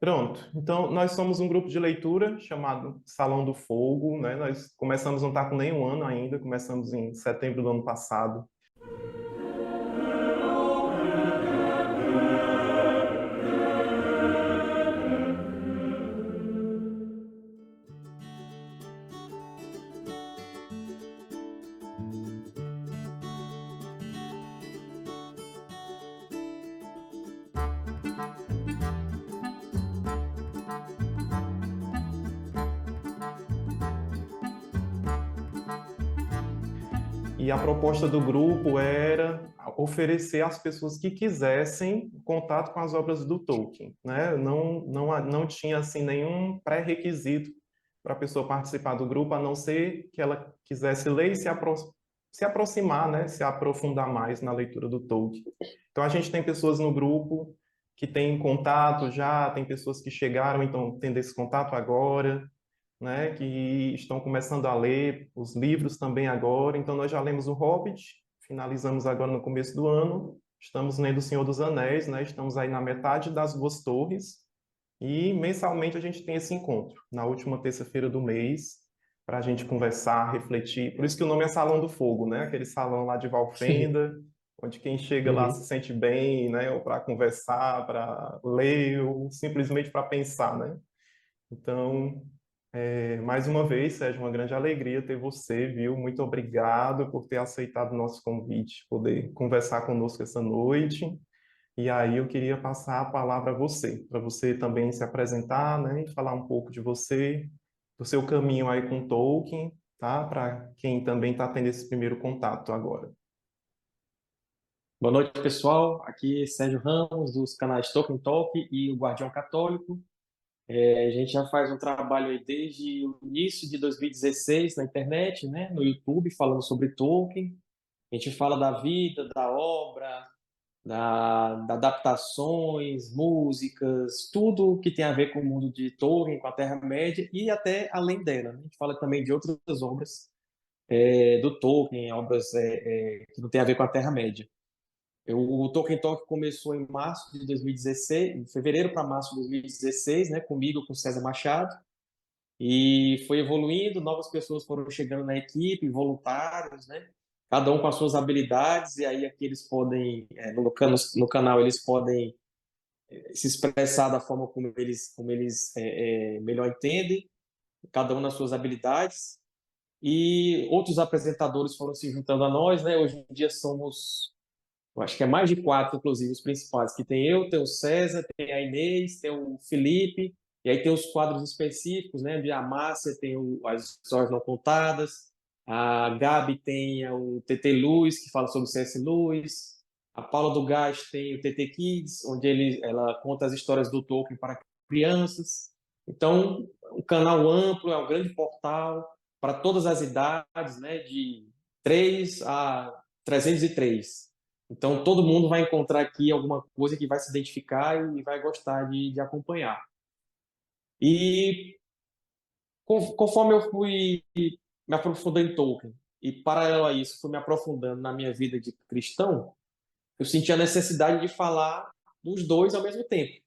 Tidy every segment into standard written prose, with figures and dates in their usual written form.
Pronto. Então, nós somos um grupo de leitura chamado Salão do Fogo, né? Nós começamos, não está com nem um ano ainda, começamos em setembro do ano passado. E a proposta do grupo era oferecer às pessoas que quisessem contato com as obras do Tolkien, né? Não tinha assim nenhum pré-requisito para a pessoa participar do grupo, a não ser que ela quisesse ler e se aproximar, né? Se aprofundar mais na leitura do Tolkien. Então a gente tem pessoas no grupo que têm contato já, tem pessoas que chegaram, então tendo esse contato agora, né, que estão começando a ler os livros também agora. Então, nós já lemos O Hobbit, finalizamos agora no começo do ano, estamos lendo O Senhor dos Anéis, né, estamos aí na metade das Duas Torres, e mensalmente a gente tem esse encontro, na última terça-feira do mês, para a gente conversar, refletir. Por isso que o nome é Salão do Fogo, né, aquele salão lá de Valfenda, onde quem chega lá se Uhum. sente bem, né, ou para conversar, para ler, ou simplesmente para pensar, né? Então, mais uma vez, Sérgio, uma grande alegria ter você, viu? Muito obrigado por ter aceitado o nosso convite, poder conversar conosco essa noite. E aí eu queria passar a palavra a você, para você também se apresentar, né? E falar um pouco de você, do seu caminho aí com Tolkien, tá? Para quem também está tendo esse primeiro contato agora. Boa noite, pessoal. Aqui é Sérgio Ramos, dos canais Tolkien Talk e o Guardião Católico. A gente já faz um trabalho aí desde o início de 2016 na internet, né, no YouTube, falando sobre Tolkien. A gente fala da vida, da obra, da adaptações, músicas, tudo que tem a ver com o mundo de Tolkien, com a Terra-média e até além dela, né? A gente fala também de outras obras do Tolkien, obras que não tem a ver com a Terra-média. O Tolkien Talk começou em março de 2016, em fevereiro para março de 2016, né, comigo, com César Machado, e foi evoluindo, novas pessoas foram chegando na equipe, voluntários, né, cada um com as suas habilidades, e aí aqui eles podem, no canal, eles podem se expressar da forma como eles melhor entendem, cada um nas suas habilidades, e outros apresentadores foram se juntando a nós, né, hoje em dia somos, eu acho que é mais de quatro, inclusive, os principais, que tem eu, tem o César, tem a Inês, tem o Felipe, e aí tem os quadros específicos, né? De a Márcia tem as histórias não contadas, a Gabi tem o TT Luz, que fala sobre C.S. Lewis, a Paula do Gás tem o TT Kids, onde ela conta as histórias do Tolkien para crianças. Então, um canal amplo, é um grande portal para todas as idades, né? De 3 a 303. Então, todo mundo vai encontrar aqui alguma coisa que vai se identificar e vai gostar de acompanhar. E conforme eu fui me aprofundando em Tolkien, e paralelo a isso, fui me aprofundando na minha vida de cristão, eu senti a necessidade de falar dos dois ao mesmo tempo.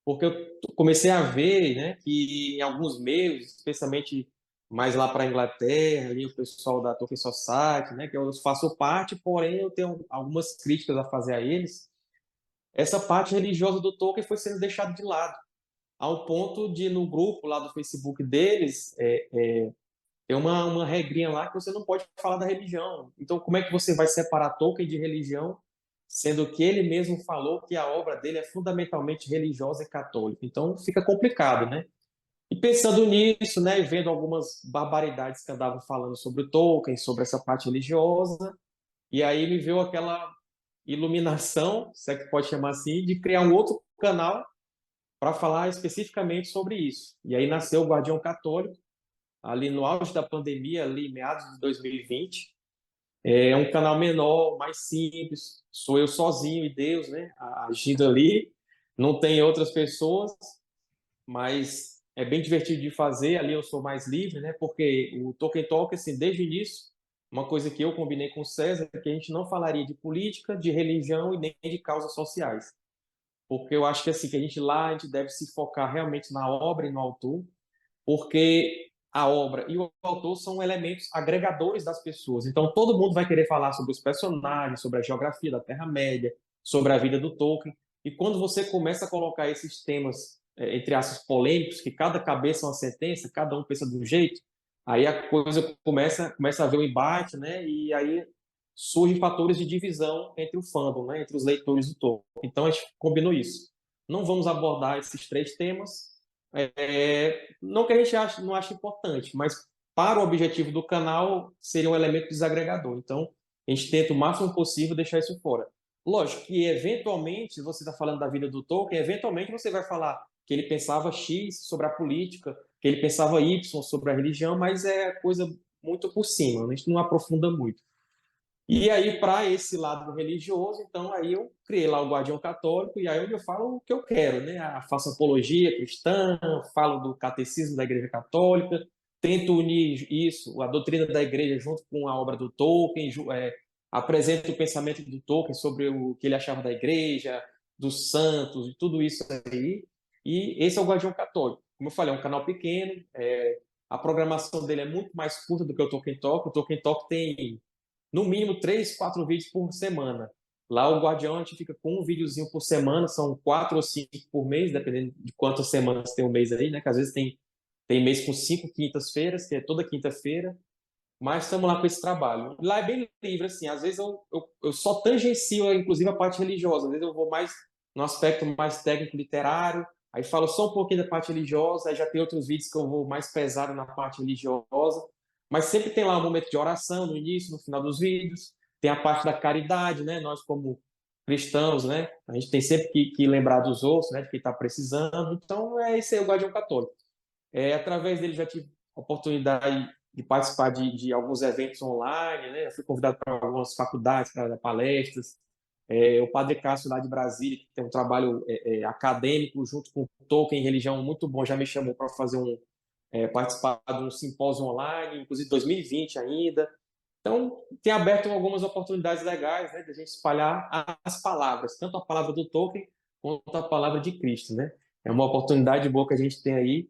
Porque eu comecei a ver, né, que em alguns meios, especialmente mais lá para a Inglaterra, ali o pessoal da Tolkien Society, né, que eu faço parte, porém eu tenho algumas críticas a fazer a eles. Essa parte religiosa do Tolkien foi sendo deixada de lado, ao ponto de, no grupo lá do Facebook deles, ter uma regrinha lá que você não pode falar da religião. Então, como é que você vai separar Tolkien de religião, sendo que ele mesmo falou que a obra dele é fundamentalmente religiosa e católica? Então, fica complicado, né? E pensando nisso, né, e vendo algumas barbaridades que andavam falando sobre o Tolkien, sobre essa parte religiosa, e aí me veio aquela iluminação, se é que pode chamar assim, de criar um outro canal para falar especificamente sobre isso. E aí nasceu o Guardião Católico, ali no auge da pandemia, ali meados de 2020. É um canal menor, mais simples, sou eu sozinho e Deus, né, agindo ali. Não tem outras pessoas, mas é bem divertido de fazer. Ali eu sou mais livre, né, porque o Tolkien Talk, assim, desde o início, uma coisa que eu combinei com o César é que a gente não falaria de política, de religião e nem de causas sociais. porque eu acho que assim, que a gente deve se focar realmente na obra e no autor, porque a obra e o autor são elementos agregadores das pessoas. Então, todo mundo vai querer falar sobre os personagens, sobre a geografia da Terra-média, sobre a vida do Tolkien. E quando você começa a colocar esses temas, entre aspas, polêmicos, que cada cabeça é uma sentença, cada um pensa de um jeito, aí a coisa começa a haver um embate, né? E aí surgem fatores de divisão entre o fandom, né? Entre os leitores do Tolkien. Então, a gente combinou isso. Não vamos abordar esses três temas, não que a gente não ache importante, mas para o objetivo do canal seria um elemento desagregador. Então, a gente tenta o máximo possível deixar isso fora. Lógico que, eventualmente, você está falando da vida do Tolkien, eventualmente você vai falar que ele pensava X sobre a política, que ele pensava Y sobre a religião, mas é coisa muito por cima, a gente não aprofunda muito. E aí, para esse lado religioso, então aí eu criei lá o Guardião Católico, e aí onde eu falo o que eu quero, né? Faço apologia cristã, falo do catecismo da Igreja Católica, tento unir isso, a doutrina da Igreja, junto com a obra do Tolkien, apresento o pensamento do Tolkien sobre o que ele achava da Igreja, dos santos, e tudo isso aí. E esse é o Guardião Católico. Como eu falei, é um canal pequeno, a programação dele é muito mais curta do que o Tolkien Talk. O Tolkien Talk tem no mínimo 3, 4 vídeos por semana. Lá o Guardião a gente fica com um videozinho por semana, são 4 ou 5 por mês, dependendo de quantas semanas tem o mês aí, né? Que às vezes tem mês com 5 quintas-feiras, que é toda quinta-feira, mas estamos lá com esse trabalho. Lá é bem livre, assim, às vezes eu só tangencio, inclusive, a parte religiosa, às vezes eu vou mais no aspecto mais técnico literário, aí falo só um pouquinho da parte religiosa, aí já tem outros vídeos que eu vou mais pesado na parte religiosa, mas sempre tem lá um momento de oração no início, no final dos vídeos, tem a parte da caridade, né? Nós como cristãos, né? A gente tem sempre que lembrar dos outros, né? De quem está precisando. Então, esse aí o Guardião Católico. Através dele já tive a oportunidade de participar de alguns eventos online, né? Eu fui convidado para algumas faculdades para dar palestras. O Padre Cássio, lá de Brasília, que tem um trabalho acadêmico junto com o Tolkien, religião muito bom, já me chamou para fazer participar de um simpósio online, inclusive 2020 ainda. Então, tem aberto algumas oportunidades legais, né, de a gente espalhar as palavras, tanto a palavra do Tolkien quanto a palavra de Cristo, né? É uma oportunidade boa que a gente tem aí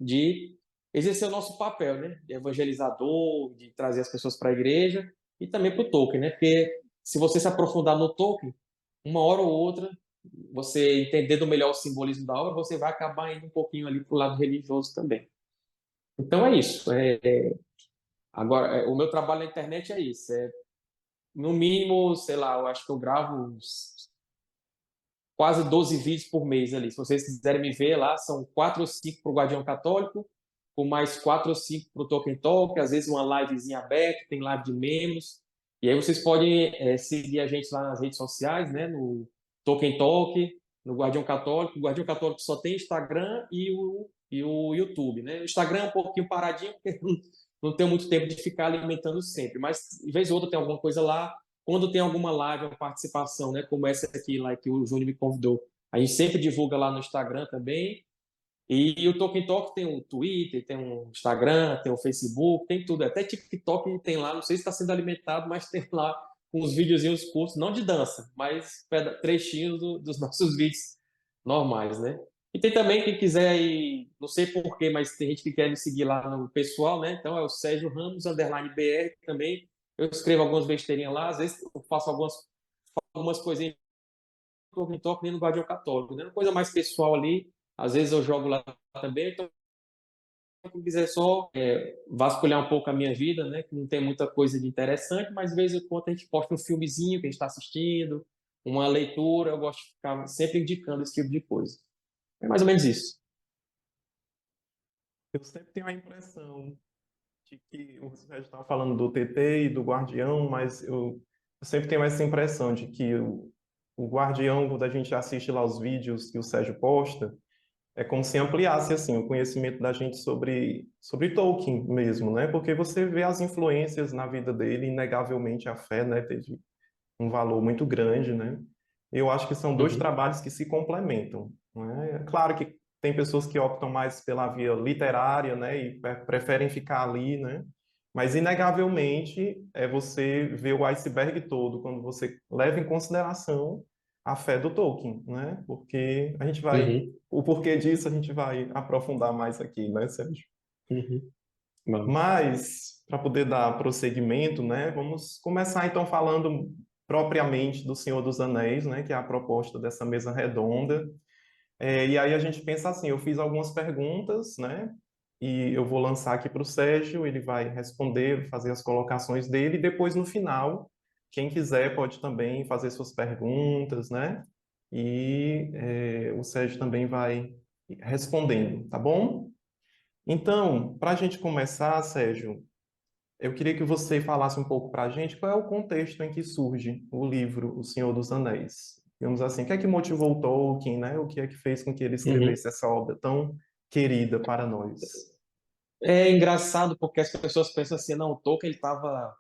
de exercer o nosso papel, né? De evangelizador, de trazer as pessoas para a igreja e também para o Tolkien, né? Porque se você se aprofundar no Tolkien, uma hora ou outra, você entendendo melhor o simbolismo da obra, você vai acabar indo um pouquinho ali para o lado religioso também. Então é isso. Agora, o meu trabalho na internet é isso. No mínimo, sei lá, eu acho que eu gravo quase 12 vídeos por mês ali. Se vocês quiserem me ver lá, são 4 ou 5 para o Guardião Católico, com mais 4 ou 5 para o Tolkien Talk, às vezes uma livezinha aberta, tem live de membros. E aí vocês podem seguir a gente lá nas redes sociais, né? No Tolkien Talk, no Guardião Católico. O Guardião Católico só tem Instagram e o YouTube, né? O Instagram é um pouquinho paradinho, porque não tenho muito tempo de ficar alimentando sempre, mas de vez ou outra tem alguma coisa lá. Quando tem alguma live, uma participação, né, como essa aqui lá que o Júnior me convidou, a gente sempre divulga lá no Instagram também. E o Tolkien Talk tem um Twitter, tem um Instagram, tem um Facebook, tem tudo. Até TikTok tem lá, não sei se está sendo alimentado, mas tem lá uns videozinhos curtos, não de dança, mas trechinhos dos nossos vídeos normais, né? E tem também quem quiser ir, não sei porquê, mas tem gente que quer me seguir lá no pessoal, né? Então é o Sérgio Ramos, _ BR também. Eu escrevo algumas besteirinhas lá, às vezes eu faço algumas coisinhas no Tolkien Talk, nem no Guardião Católico, né? Uma coisa mais pessoal ali, às vezes eu jogo lá também, então quem quiser só vasculhar um pouco a minha vida, né? Que não tem muita coisa de interessante, mas de vez em quando a gente posta um filmezinho que a gente está assistindo, uma leitura, eu gosto de ficar sempre indicando esse tipo de coisa. É mais ou menos isso. Eu sempre tenho a impressão de que o Sérgio estava falando do TT e do Guardião, mas eu sempre tenho essa impressão de que o Guardião, quando a gente assiste lá os vídeos que o Sérgio posta, é como se ampliasse assim o conhecimento da gente sobre Tolkien mesmo, né? Porque você vê as influências na vida dele, inegavelmente a fé, né, teve um valor muito grande, né? Eu acho que são dois Uhum. trabalhos que se complementam, né? É claro que tem pessoas que optam mais pela via literária, né, e preferem ficar ali, né? Mas inegavelmente é você ver o iceberg todo quando você leva em consideração a fé do Tolkien, né? Porque a gente vai, Uhum, o porquê disso a gente vai aprofundar mais aqui, né, Sérgio? uhum. Vamos. Mas, para poder dar prosseguimento, né, vamos começar então falando propriamente do Senhor dos Anéis, né, que é a proposta dessa mesa redonda. E aí a gente pensa assim, eu fiz algumas perguntas, né, e eu vou lançar aqui para o Sérgio, ele vai responder, fazer as colocações dele, e depois no final, quem quiser pode também fazer suas perguntas, né, e o Sérgio também vai respondendo, tá bom? Então, para a gente começar, Sérgio, eu queria que você falasse um pouco para a gente qual é o contexto em que surge o livro O Senhor dos Anéis. Digamos assim, o que é que motivou o Tolkien, né? O que é que fez com que ele Uhum. escrevesse essa obra tão querida para nós? É engraçado porque as pessoas pensam assim, não, o Tolkien estava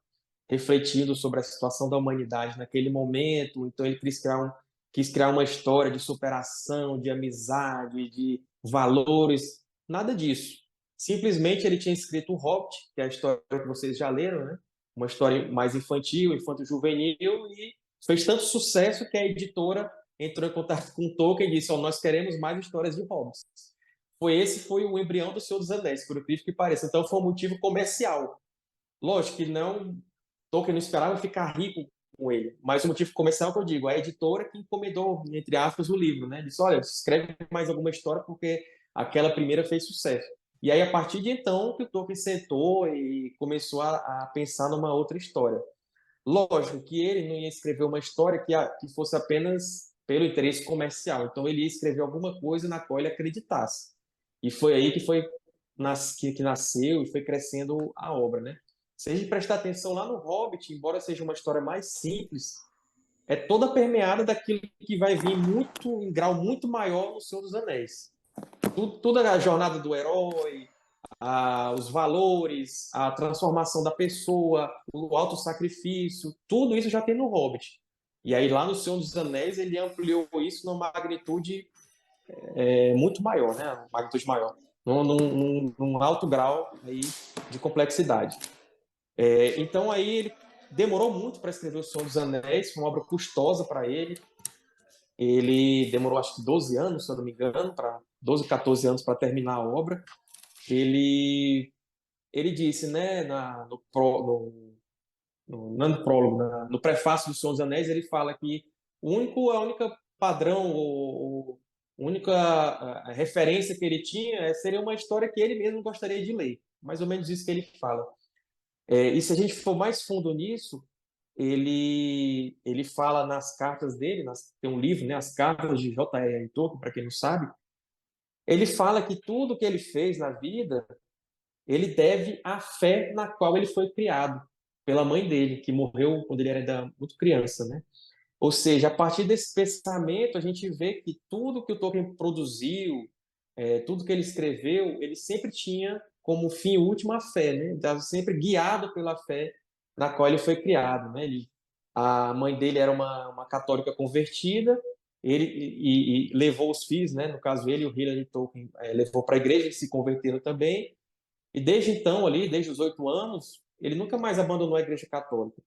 refletindo sobre a situação da humanidade naquele momento, então ele quis criar uma história de superação, de amizade, de valores, nada disso. Simplesmente ele tinha escrito o Hobbit, que é a história que vocês já leram, né? Uma história mais infantil, infanto-juvenil, e fez tanto sucesso que a editora entrou em contato com o Tolkien e disse, oh, nós queremos mais histórias de Hobbits. Foi o embrião do Senhor dos Anéis, por incrível que pareça. Então foi um motivo comercial. Lógico que não, Tolkien não esperava ficar rico com ele, mas o motivo comercial que eu digo, a editora que encomendou, entre aspas, o livro, né? Disse, olha, escreve mais alguma história porque aquela primeira fez sucesso. E aí, a partir de então, que o Tolkien sentou e começou a pensar numa outra história. Lógico que ele não ia escrever uma história que fosse apenas pelo interesse comercial, então ele ia escrever alguma coisa na qual ele acreditasse. E foi aí que nasceu e foi crescendo a obra, né? Se a gente prestar atenção lá no Hobbit, embora seja uma história mais simples, é toda permeada daquilo que vai vir muito em grau muito maior no Senhor dos Anéis. Toda a jornada do herói, os valores, a transformação da pessoa, o autossacrifício, tudo isso já tem no Hobbit. E aí lá no Senhor dos Anéis ele ampliou isso numa magnitude muito maior, né? Uma magnitude maior, num alto grau aí de complexidade. Então aí ele demorou muito para escrever O Senhor dos Anéis, foi uma obra custosa para ele. Ele demorou acho que 12 anos, se eu não me engano, para 12, 14 anos para terminar a obra. Ele ele disse, né, não no prólogo, no prefácio do Senhor dos Anéis, ele fala que a única padrão, a única referência que ele tinha seria uma história que ele mesmo gostaria de ler. Mais ou menos isso que ele fala. E se a gente for mais fundo nisso, ele fala nas cartas dele, tem um livro, né, As Cartas de J.R.R. Tolkien, para quem não sabe, ele fala que tudo que ele fez na vida, ele deve à fé na qual ele foi criado pela mãe dele, que morreu quando ele era ainda muito criança, né? Ou seja, a partir desse pensamento, a gente vê que tudo que o Tolkien produziu, tudo que ele escreveu, ele sempre tinha como fim último a fé, né? Estava sempre guiado pela fé na qual ele foi criado, né? A mãe dele era uma católica convertida, ele e levou os filhos, né? No caso ele, o Hilary Tolkien, levou para a igreja e se converteram também. E desde então, ali, desde os 8 anos, ele nunca mais abandonou a Igreja Católica.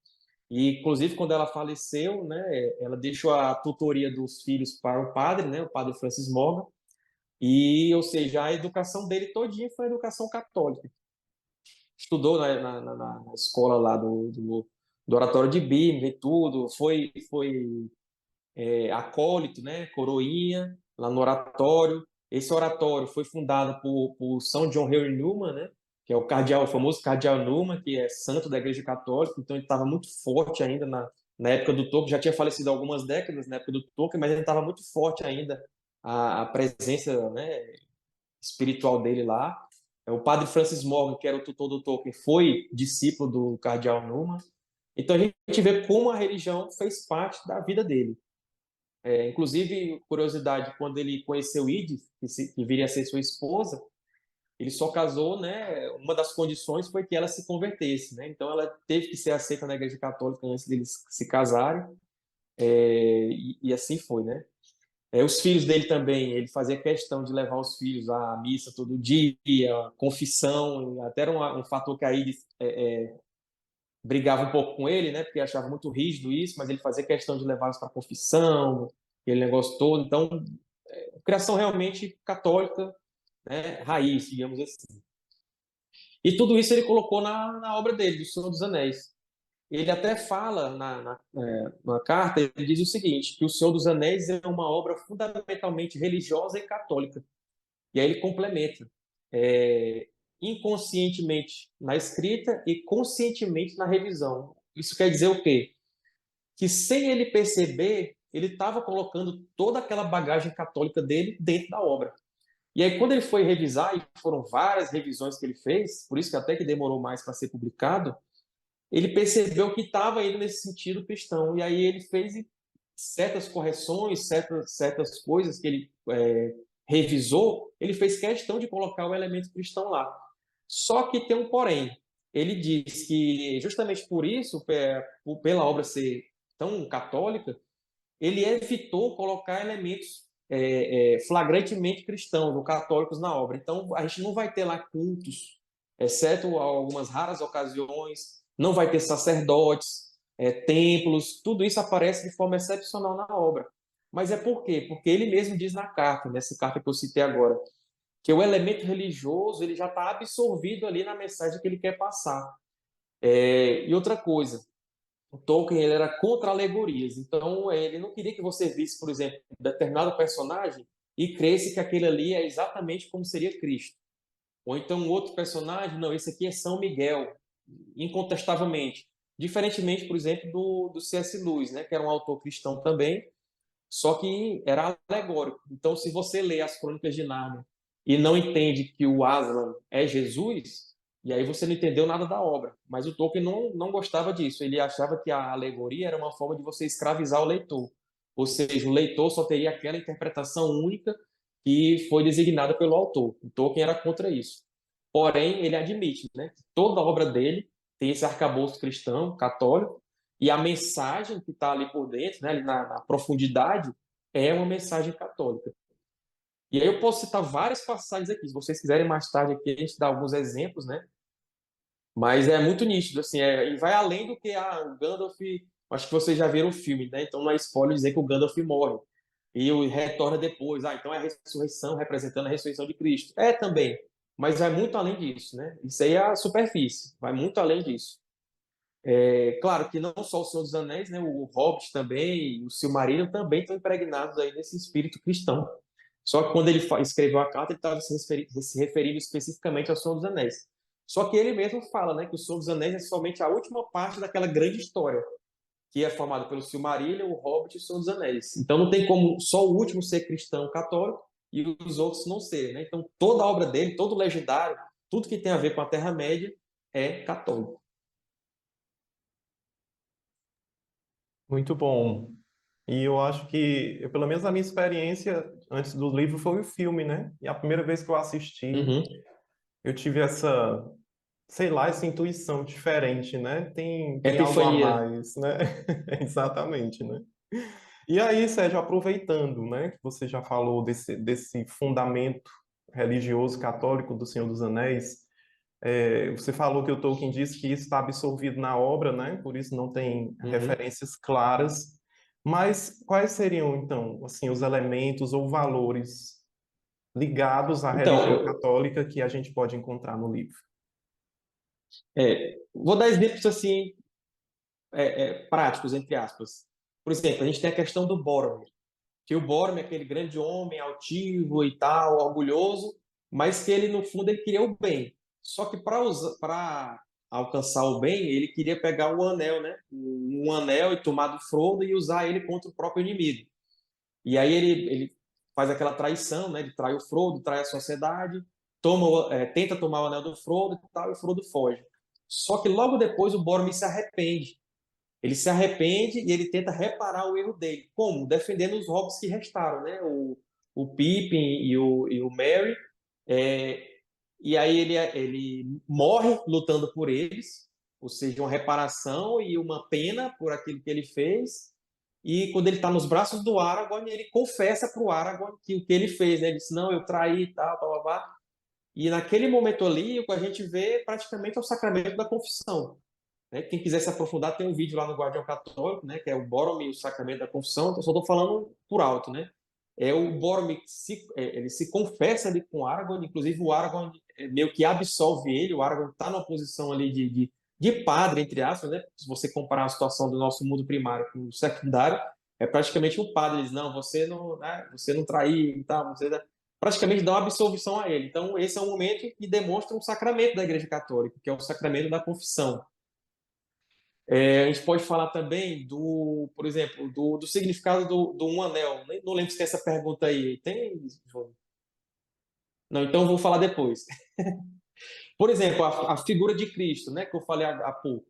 E, inclusive, quando ela faleceu, né, ela deixou a tutoria dos filhos para o padre, né, o padre Francis Morgan, e, ou seja, a educação dele todinha foi a educação católica. Estudou na escola lá do Oratório de Birmingham e tudo, foi acólito, né, coroinha, lá no oratório. Esse oratório foi fundado por São John Henry Newman, né, que é o famoso cardeal Newman, que é santo da Igreja Católica, então ele estava muito forte ainda na época do Tolkien, já tinha falecido há algumas décadas na época do Tolkien, mas ele estava muito forte ainda a presença, né, espiritual dele lá. O padre Francis Morgan, que era o tutor do Tolkien, foi discípulo do cardeal Newman. Então a gente vê como a religião fez parte da vida dele. Inclusive, curiosidade, quando ele conheceu Edith, que viria a ser sua esposa, ele só casou, né? Uma das condições foi que ela se convertesse, né? Então, ela teve que ser aceita na Igreja Católica antes deles se casarem, e assim foi, né? Os filhos dele também, ele fazia questão de levar os filhos à missa todo dia, confissão, até era um fator que a Edith brigava um pouco com ele, né? Porque achava muito rígido isso, mas ele fazia questão de levá-los para confissão, aquele negócio todo. Então, criação realmente católica, né, raiz, digamos assim. E tudo isso ele colocou na obra dele, do Senhor dos Anéis. Ele até fala na carta, ele diz o seguinte, que o Senhor dos Anéis é uma obra fundamentalmente religiosa e católica. E aí ele complementa, é, inconscientemente na escrita e conscientemente na revisão. Isso quer dizer o quê? Que sem ele perceber, ele estava colocando toda aquela bagagem católica dele dentro da obra. E aí, quando ele foi revisar, e foram várias revisões que ele fez, por isso que até que demorou mais para ser publicado, ele percebeu que estava indo nesse sentido cristão. E aí ele fez certas correções, certas coisas que ele revisou, ele fez questão de colocar o elemento cristão lá. Só que tem um porém. Ele diz que, justamente por isso, pela obra ser tão católica, ele evitou colocar elementos flagrantemente cristãos ou católicos na obra. Então, a gente não vai ter lá cultos, exceto algumas raras ocasiões, não vai ter sacerdotes, templos, tudo isso aparece de forma excepcional na obra. Mas é por quê? Porque ele mesmo diz na carta, nessa carta que eu citei agora, que o elemento religioso ele já está absorvido ali na mensagem que ele quer passar. E outra coisa, o Tolkien ele era contra alegorias, então ele não queria que você visse, por exemplo, um determinado personagem e cresse que aquele ali é exatamente como seria Cristo. Ou então um outro personagem, não, esse aqui é São Miguel, incontestavelmente. Diferentemente, por exemplo, do C.S. Lewis, né, que era um autor cristão também, só que era alegórico. Então, se você lê as Crônicas de Nárnia e não entende que o Aslan é Jesus, e aí você não entendeu nada da obra. Mas o Tolkien não gostava disso. Ele achava que a alegoria era uma forma de você escravizar o leitor. Ou seja, o leitor só teria aquela interpretação única que foi designada pelo autor. O Tolkien era contra isso. Porém, ele admite, né, que toda a obra dele tem esse arcabouço cristão, católico, e a mensagem que está ali por dentro, né, ali na profundidade, é uma mensagem católica. E aí eu posso citar várias passagens aqui, se vocês quiserem mais tarde aqui a gente dá alguns exemplos, né? Mas é muito nítido, assim, e vai além do que o Gandalf, acho que vocês já viram o filme, né? Então não é spoiler dizer que o Gandalf morre e retorna depois. Então é a ressurreição representando a ressurreição de Cristo. É também, mas vai muito além disso, né? Isso aí é a superfície, vai muito além disso. Claro que não só o Senhor dos Anéis, né, o Hobbit também, o Silmarillion também estão impregnados aí nesse espírito cristão. Só que quando ele escreveu a carta, ele estava se referindo especificamente ao Senhor dos Anéis. Só que ele mesmo fala, né, que o Senhor dos Anéis é somente a última parte daquela grande história, que é formada pelo Silmarillion, o Hobbit e o Senhor dos Anéis. Então não tem como só o último ser cristão católico e os outros não serem, né? Então toda a obra dele, todo o legendário, tudo que tem a ver com a Terra-média é católico. Muito bom. E eu acho que, pelo menos a minha experiência antes do livro foi o filme, né? E a primeira vez que eu assisti, Uhum. eu tive essa, sei lá, essa intuição diferente, né? Tem algo a Epifania. mais, né? Exatamente, né? E aí, Sérgio, aproveitando, né, que você já falou desse fundamento religioso católico do Senhor dos Anéis, você falou que o Tolkien disse que isso está absorvido na obra, né? Por isso não tem Uhum. referências claras. Mas quais seriam, então, assim, os elementos ou valores ligados à Então, religião católica que a gente pode encontrar no livro? vou dar exemplos assim, práticos, entre aspas. Por exemplo, a gente tem a questão do Boromir, que o Boromir é aquele grande homem altivo e tal, orgulhoso, mas que ele, no fundo, ele queria o bem. Só que para alcançar o bem, ele queria pegar o anel, né? Um anel e tomar do Frodo e usar ele contra o próprio inimigo. E aí ele faz aquela traição, né? Ele trai o Frodo, trai a sociedade, tenta tomar o anel do Frodo e tal, e o Frodo foge. Só que logo depois o Boromir se arrepende. Ele se arrepende e ele tenta reparar o erro dele. Como? Defendendo os hobbits que restaram, né? O Pippin e o Merry. É, e aí ele morre lutando por eles, ou seja, uma reparação e uma pena por aquilo que ele fez. E quando ele está nos braços do Aragorn, ele confessa para o Aragorn que o que ele fez, né? Ele disse, não, eu traí e tal, blá, blá, blá. E naquele momento ali, o que a gente vê praticamente é o sacramento da confissão. né? Quem quiser se aprofundar, tem um vídeo lá no Guardião Católico, né? Que é o Boromir e o Sacramento da Confissão. Eu só estou falando por alto, né? É o Boromir ele se confessa ali com o Aragorn, inclusive o Aragorn meio que absolve ele. O Aragorn está numa posição ali de padre, entre aspas, né? Se você comparar a situação do nosso mundo primário com o secundário, é praticamente um padre. Ele diz, não, você não, né? Você não traiu e tal, praticamente dá uma absolvição a ele. Então, esse é um momento que demonstra um sacramento da Igreja Católica, que é o sacramento da confissão. A gente pode falar também por exemplo, do significado do um anel. Não lembro se tem essa pergunta aí. Tem, João? Não, então eu vou falar depois. Por exemplo, a figura de Cristo, né, que eu falei há pouco.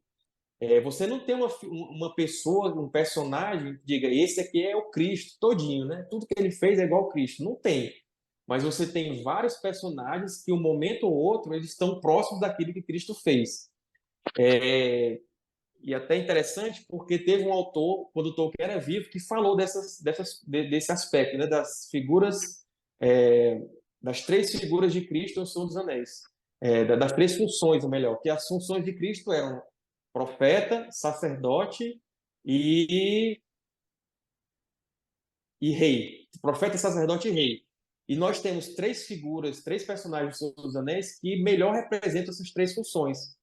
Você não tem uma pessoa, um personagem que diga, esse aqui é o Cristo todinho, né? Tudo que ele fez é igual ao Cristo. Não tem. Mas você tem vários personagens que, um momento ou outro, eles estão próximos daquilo que Cristo fez. E até interessante porque teve um autor, quando Tolkien era vivo, que falou desse aspecto, né, das figuras, é, das três figuras de Cristo no Senhor dos Anéis. Das três funções, ou melhor, que as funções de Cristo eram profeta, sacerdote e, e rei. Profeta, sacerdote e rei. E nós temos três figuras, três personagens do Senhor dos Anéis que melhor representam essas três funções.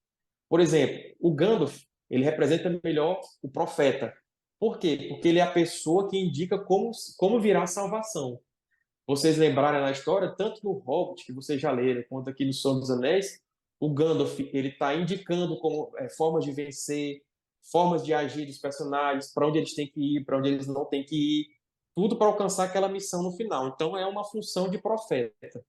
Por exemplo, o Gandalf, ele representa melhor o profeta. Por quê? Porque ele é a pessoa que indica como virá a salvação. Vocês lembrarem na história, tanto no Hobbit, que vocês já leram, quanto aqui no Senhor dos Anéis, o Gandalf ele está indicando formas de vencer, formas de agir dos personagens, para onde eles têm que ir, para onde eles não têm que ir, tudo para alcançar aquela missão no final. Então é uma função de profeta.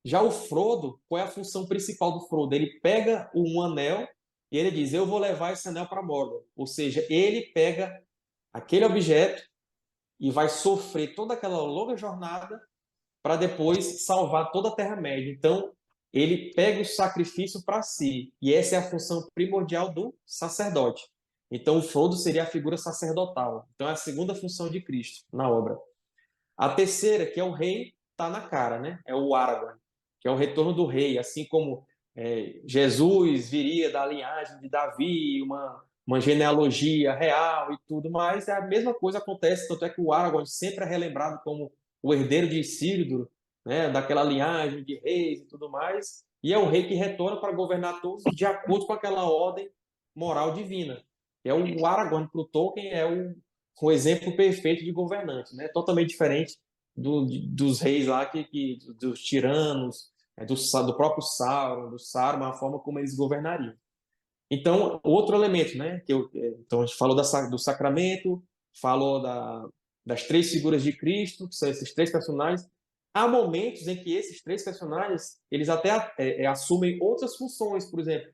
Já o Frodo, qual é a função principal do Frodo? Ele pega um anel e ele diz: eu vou levar esse anel para Mordor. Ou seja, ele pega aquele objeto e vai sofrer toda aquela longa jornada para depois salvar toda a Terra-média. Então, ele pega o sacrifício para si. E essa é a função primordial do sacerdote. Então, o Frodo seria a figura sacerdotal. Então, é a segunda função de Cristo na obra. A terceira, que é o rei, está na cara, né? É o Aragorn, que é o retorno do rei. Assim como Jesus viria da linhagem de Davi, uma genealogia real e tudo mais, a mesma coisa acontece, tanto é que o Aragorn sempre é relembrado como o herdeiro de Isildur, né, daquela linhagem de reis e tudo mais, e é o rei que retorna para governar todos de acordo com aquela ordem moral divina. O Aragorn para o Tolkien é o exemplo perfeito de governante, né? Totalmente diferente dos reis lá, dos tiranos, do próprio Sauron, do Saruman, a forma como eles governariam. Então, outro elemento, né? Então, a gente falou do sacramento, falou das três figuras de Cristo, que são esses três personagens. Há momentos em que esses três personagens eles até assumem outras funções. Por exemplo,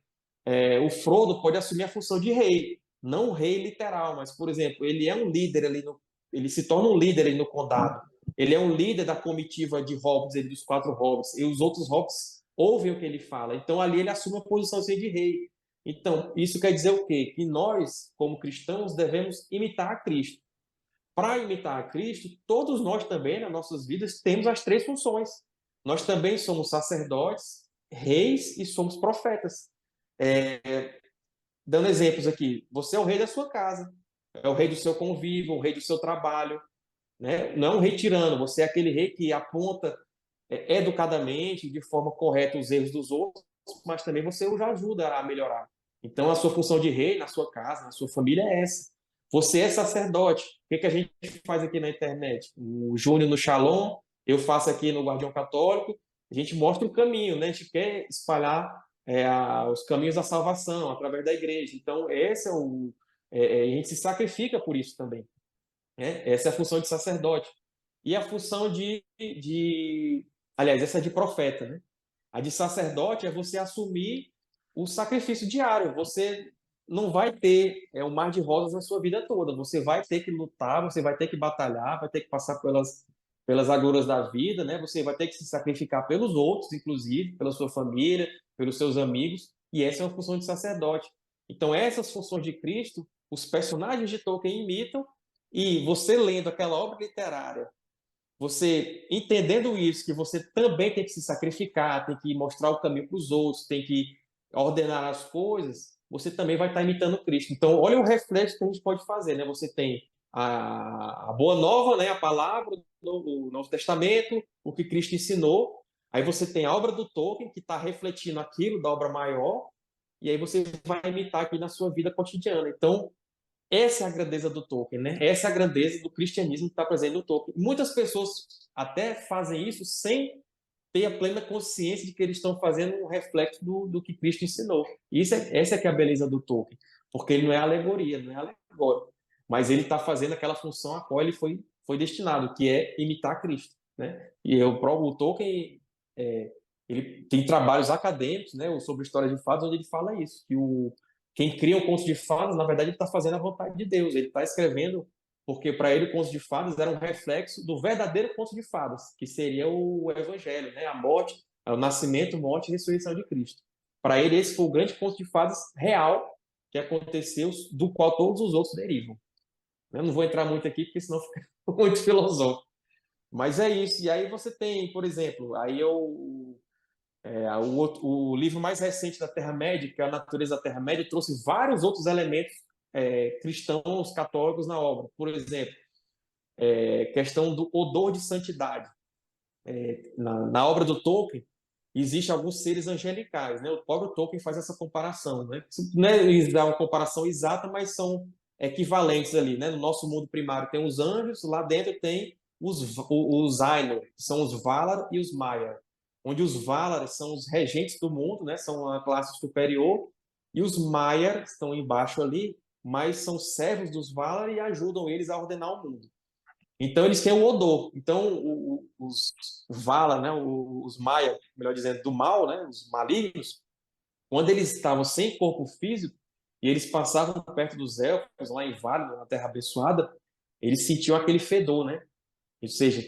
o Frodo pode assumir a função de rei, não um rei literal, mas, por exemplo, ele é um líder ali ele se torna um líder ali no condado. Ele é um líder da comitiva de hobbits, dos quatro hobbits, e os outros hobbits ouvem o que ele fala. Então, ali ele assume a posição de rei. Então, isso quer dizer o quê? Que nós, como cristãos, devemos imitar a Cristo. Para imitar a Cristo, todos nós também, nas nossas vidas, temos as três funções. Nós também somos sacerdotes, reis e somos profetas. Dando exemplos aqui, você é o rei da sua casa, é o rei do seu convívio, o rei do seu trabalho, né? Não é um rei tirano, você é aquele rei que aponta educadamente, de forma correta, os erros dos outros, mas também você os ajuda a melhorar. Então, a sua função de rei na sua casa, na sua família é essa. Você é sacerdote. O que a gente faz aqui na internet? O Júnior no Shalom, eu faço aqui no Guardião Católico, a gente mostra o caminho, né? A gente quer espalhar os caminhos da salvação através da igreja. Então, esse a gente se sacrifica por isso também. Né? Essa é a função de sacerdote. E a função aliás, essa é de profeta, né? A de sacerdote é você assumir o sacrifício diário. Você não vai ter um mar de rosas na sua vida toda. Você vai ter que lutar, você vai ter que batalhar, vai ter que passar pelas agruras da vida, né? Você vai ter que se sacrificar pelos outros, inclusive, pela sua família, pelos seus amigos. E essa é uma função de sacerdote. Então, essas funções de Cristo, os personagens de Tolkien imitam, e você lendo aquela obra literária, você entendendo isso, que você também tem que se sacrificar, tem que mostrar o caminho para os outros, tem que ordenar as coisas, você também vai estar imitando Cristo. Então, olha o reflexo que a gente pode fazer, né? Você tem a Boa Nova, né? A palavra, o Novo Testamento, o que Cristo ensinou. Aí você tem a obra do Tolkien, que está refletindo aquilo da obra maior, e aí você vai imitar aqui na sua vida cotidiana. Então, essa é a grandeza do Tolkien, né? Essa é a grandeza do cristianismo que está presente no Tolkien. Muitas pessoas até fazem isso sem ter a plena consciência de que eles estão fazendo um reflexo do que Cristo ensinou. Essa é que é a beleza do Tolkien, porque ele não é alegoria, não é alegórico, mas ele está fazendo aquela função a qual ele foi destinado, que é imitar Cristo, né? E o Tolkien, é, ele tem trabalhos acadêmicos, né, sobre história de fadas, onde ele fala isso, que quem cria um conto de fadas, na verdade, ele está fazendo a vontade de Deus, ele está escrevendo porque para ele o conto de fadas era um reflexo do verdadeiro conto de fadas, que seria o Evangelho, né? A morte, o nascimento, morte e ressurreição de Cristo. Para ele esse foi o grande conto de fadas real que aconteceu, do qual todos os outros derivam. Eu não vou entrar muito aqui, porque senão fica muito filosófico. Mas é isso. E aí você tem, por exemplo, o livro mais recente da Terra-média, que é a Natureza da Terra-média, trouxe vários outros elementos cristãos, católicos na obra. Por exemplo, questão do odor de santidade. Na obra do Tolkien, existem alguns seres angelicais, né? O próprio Tolkien faz essa comparação, né? Não é dar uma comparação exata, mas são equivalentes ali, né? No nosso mundo primário tem os anjos, lá dentro tem os Ainur, que são os Valar e os Maiar, onde os Valar são os regentes do mundo, né? São a classe superior, e os Maiar estão embaixo ali, mas são servos dos Valar e ajudam eles a ordenar o mundo. Então eles têm um odor. Então os Vala, né, os Maia, melhor dizendo, do mal, né, os malignos, quando eles estavam sem corpo físico e eles passavam perto dos elfos lá em Vale, na Terra Abençoada, eles sentiam aquele fedor, né? Ou seja,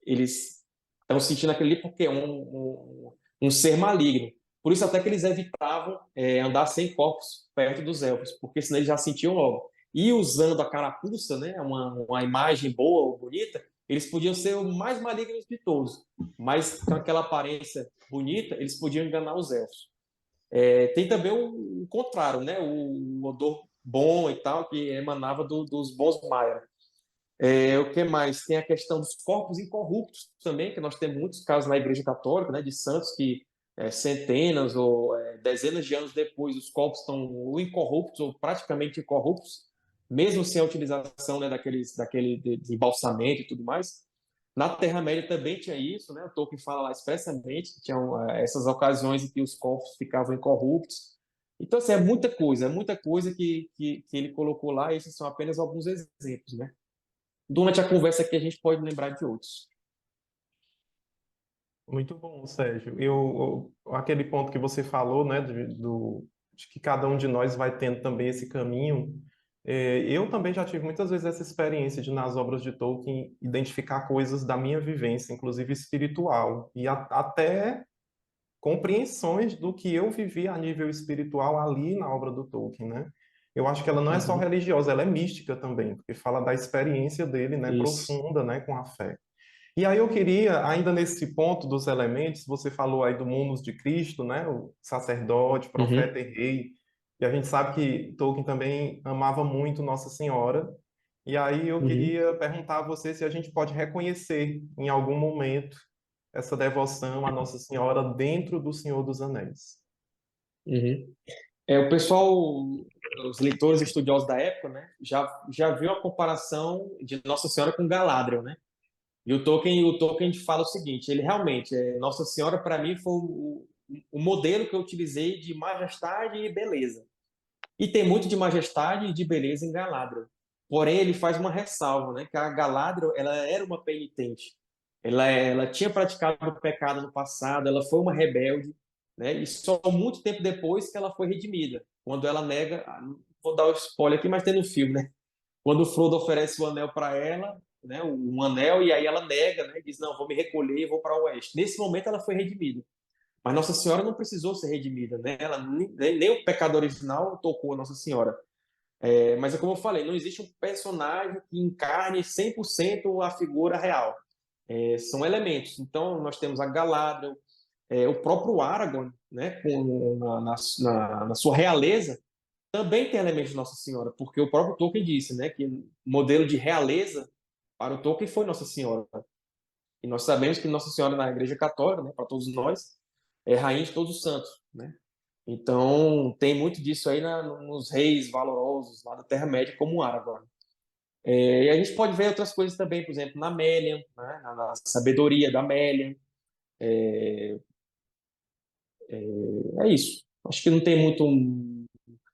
eles estão sentindo aquele ali porque é um ser maligno. Por isso até que eles evitavam andar sem corpos perto dos elfos, porque senão eles já sentiam logo. E usando a carapuça, né, uma imagem boa ou bonita, eles podiam ser os mais malignos de todos. Mas com aquela aparência bonita, eles podiam enganar os elfos. Tem também o contrário, né, o odor bom e tal, que emanava dos bons Maiar. O que mais? Tem a questão dos corpos incorruptos também, que nós temos muitos casos na Igreja Católica, né, de santos que centenas ou dezenas de anos depois os corpos estão ou incorruptos ou praticamente incorruptos, mesmo sem a utilização, né, daquele de embalsamento e tudo mais. Na Terra-média também tinha isso, né? O Tolkien fala lá expressamente que tinham essas ocasiões em que os corpos ficavam incorruptos. Então, assim, é muita coisa que ele colocou lá, e esses são apenas alguns exemplos, né? Durante a conversa aqui a gente pode lembrar de outros. Muito bom, Sérgio. Aquele ponto que você falou, né, de que cada um de nós vai tendo também esse caminho. Eu também já tive muitas vezes essa experiência de, nas obras de Tolkien, identificar coisas da minha vivência, inclusive espiritual, e até compreensões do que eu vivi a nível espiritual ali na obra do Tolkien, né? Eu acho que ela não é só Uhum. religiosa, ela é mística também, porque fala da experiência dele, né, Isso. profunda, né, com a fé. E aí eu queria, ainda nesse ponto dos elementos, você falou aí do munus de Cristo, né? O sacerdote, profeta Uhum. e rei. E a gente sabe que Tolkien também amava muito Nossa Senhora. E aí eu Uhum. queria perguntar a você se a gente pode reconhecer em algum momento essa devoção à Nossa Senhora dentro do Senhor dos Anéis. Uhum. O pessoal, os leitores estudiosos da época, né, já viu a comparação de Nossa Senhora com Galadriel, né? E o Tolkien fala o seguinte, ele realmente, Nossa Senhora para mim foi o modelo que eu utilizei de majestade e beleza. E tem muito de majestade e de beleza em Galadriel. Porém, ele faz uma ressalva, né, que a Galadriel, ela era uma penitente. Ela tinha praticado o pecado no passado, ela foi uma rebelde, né? E só muito tempo depois que ela foi redimida, quando ela nega, vou dar o spoiler aqui, mas tem no filme, né? Quando o Frodo oferece o anel para ela, né, um anel, e aí ela nega, né, diz, não, vou me recolher e vou para o oeste. Nesse momento ela foi redimida. Mas Nossa Senhora não precisou ser redimida, né? Ela, nem o pecado original tocou a Nossa Senhora. Mas é como eu falei, não existe um personagem que encarne 100% a figura real. São elementos. Então, nós temos a Galadriel, o próprio Aragorn, né, na sua realeza, também tem elementos de Nossa Senhora, porque o próprio Tolkien disse, né, que o modelo de realeza para o Tolkien foi Nossa Senhora. E nós sabemos que Nossa Senhora na Igreja Católica, né, para todos nós, é rainha de todos os santos, né? Então, tem muito disso aí nos reis valorosos lá da Terra-média, como Aragorn. E a gente pode ver outras coisas também, por exemplo, na Melian, né? Na sabedoria da Melian. É isso. Acho que não tem muito.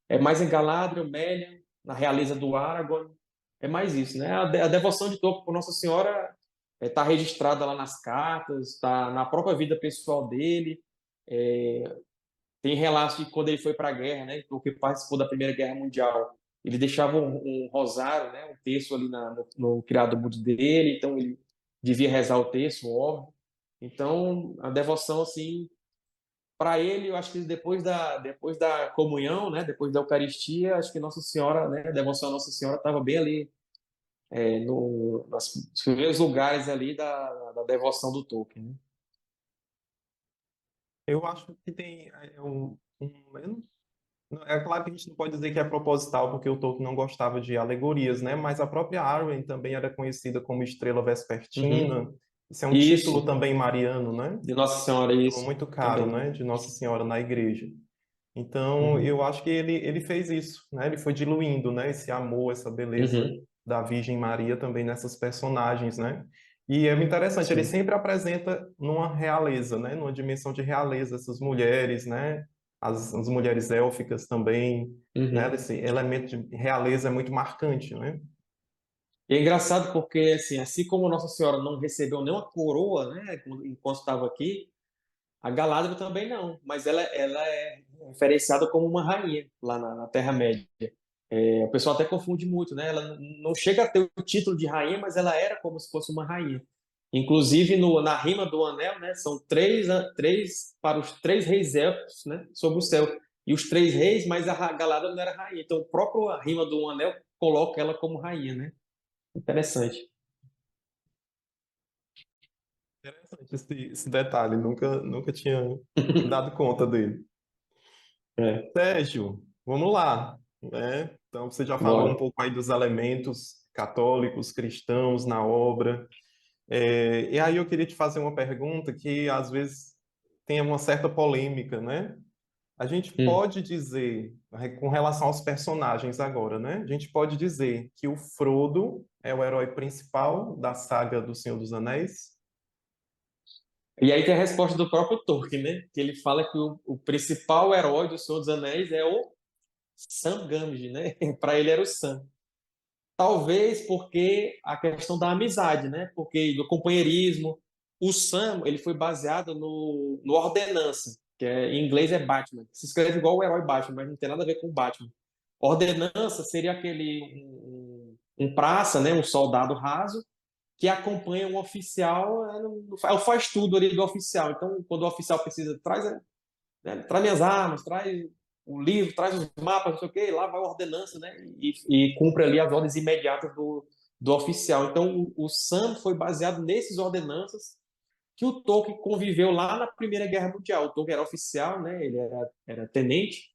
É mais em Galadriel, Melian, na realeza do Aragorn. É mais isso, né? A devoção de Tolkien por Nossa Senhora está registrada lá nas cartas, está na própria vida pessoal dele. É, Tem relatos de quando ele foi para a guerra, né? Porque participou da Primeira Guerra Mundial. Ele deixava um rosário, né? Um terço ali no criado mudo dele, então ele devia rezar o terço, óbvio. Então, a devoção, assim, para ele, eu acho que depois da comunhão, né? Depois da Eucaristia, acho que Nossa Senhora, né? A devoção à Nossa Senhora estava bem ali, nos primeiros lugares ali da devoção do Tolkien, né? Eu acho que tem é claro que a gente não pode dizer que é proposital, porque o Tolkien não gostava de alegorias, né? Mas a própria Arwen também era conhecida como estrela Uhum. vespertina. Isso é um título Isso, também mariano, né? de Nossa Senhora, Título isso muito caro, também. né? De Nossa Senhora na igreja. Então, Uhum. eu acho que ele fez isso, né? Ele foi diluindo, né? Esse amor, essa beleza Uhum. da Virgem Maria também nessas personagens, né? E é interessante, ele Sim. sempre apresenta numa realeza, né? Numa dimensão de realeza, essas mulheres, né? As mulheres élficas também, né? Uhum. Esse elemento de realeza é muito marcante, né? E é engraçado porque, assim como Nossa Senhora não recebeu nenhuma coroa, né, enquanto estava aqui, a Galadriel também não, mas ela é referenciada como uma rainha lá na Terra-média. O pessoal até confunde muito, né? Ela não chega a ter o título de rainha, mas ela era como se fosse uma rainha. Inclusive, na rima do Anel, né, são três para os três reis élficos, né, sobre o céu. E os três reis, mas a Galadriel não era rainha. Então, o próprio a rima do Anel coloca ela como rainha, né? Interessante. Interessante esse detalhe, nunca tinha me dado conta dele. É, Sérgio, vamos lá, né? Então, você já falou um bora. pouco aí dos elementos católicos, cristãos na obra. E aí eu queria te fazer uma pergunta que às vezes tem uma certa polêmica, né? A gente Hum. pode dizer, com relação aos personagens agora, né? A gente pode dizer que o Frodo é o herói principal da saga do Senhor dos Anéis? E aí tem a resposta do próprio Tolkien, né? Que ele fala que o principal herói do Senhor dos Anéis é o Sam Gamgee, né? Para ele era o Sam. Talvez porque a questão da amizade, né? Porque do companheirismo. O Sam, ele foi baseado no Ordenança, que em inglês é Batman. Se escreve igual o herói Batman, mas não tem nada a ver com o Batman. Ordenança seria aquele um praça, né? Um soldado raso que acompanha um oficial, é o faz tudo ali do oficial. Então, quando o oficial precisa, traz minhas armas, traz o livro, traz os mapas, não sei o quê, lá vai a ordenança, né? E cumpre ali as ordens imediatas do oficial. Então, o Sam foi baseado nesses ordenanças que o Tolkien conviveu lá na Primeira Guerra Mundial. O Tolkien era oficial, né? Ele era tenente,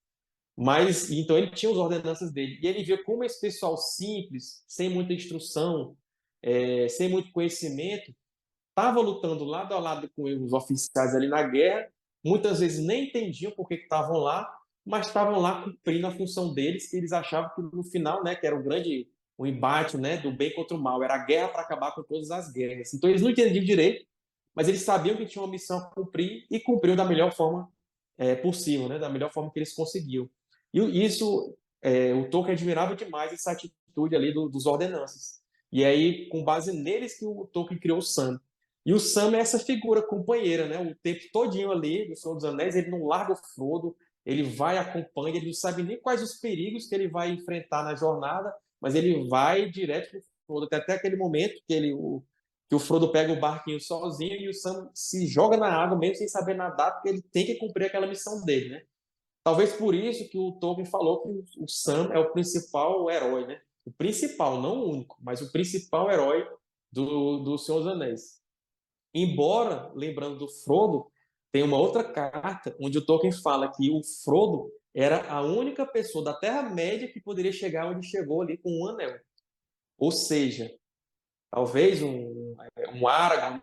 mas então ele tinha as ordenanças dele. E ele via como esse pessoal simples, sem muita instrução, sem muito conhecimento, estava lutando lado a lado com os oficiais ali na guerra, muitas vezes nem entendiam por que estavam lá, mas estavam lá cumprindo a função deles, que eles achavam que no final, né, que era o embate, né, do bem contra o mal, era a guerra para acabar com todas as guerras. Então eles não entendiam direito, mas eles sabiam que tinham uma missão a cumprir e cumpriu da melhor forma possível, né, da melhor forma que eles conseguiam. E isso, o Tolkien admirava demais essa atitude ali dos ordenanças. E aí, com base neles, que o Tolkien criou o Sam. E o Sam é essa figura companheira, né? O tempo todinho ali do Senhor dos Anéis, ele não larga o Frodo, ele vai, acompanha, ele não sabe nem quais os perigos que ele vai enfrentar na jornada, mas ele vai direto pro Frodo, até aquele momento que o Frodo pega o barquinho sozinho e o Sam se joga na água mesmo sem saber nadar, porque ele tem que cumprir aquela missão dele, né? Talvez por isso que o Tolkien falou que o Sam é o principal herói, né? O principal, não o único, mas o principal herói do Senhor dos Anéis. Embora, lembrando do Frodo, tem uma outra carta onde o Tolkien fala que o Frodo era a única pessoa da Terra-média que poderia chegar onde chegou ali com um anel. Ou seja, talvez um Aragorn,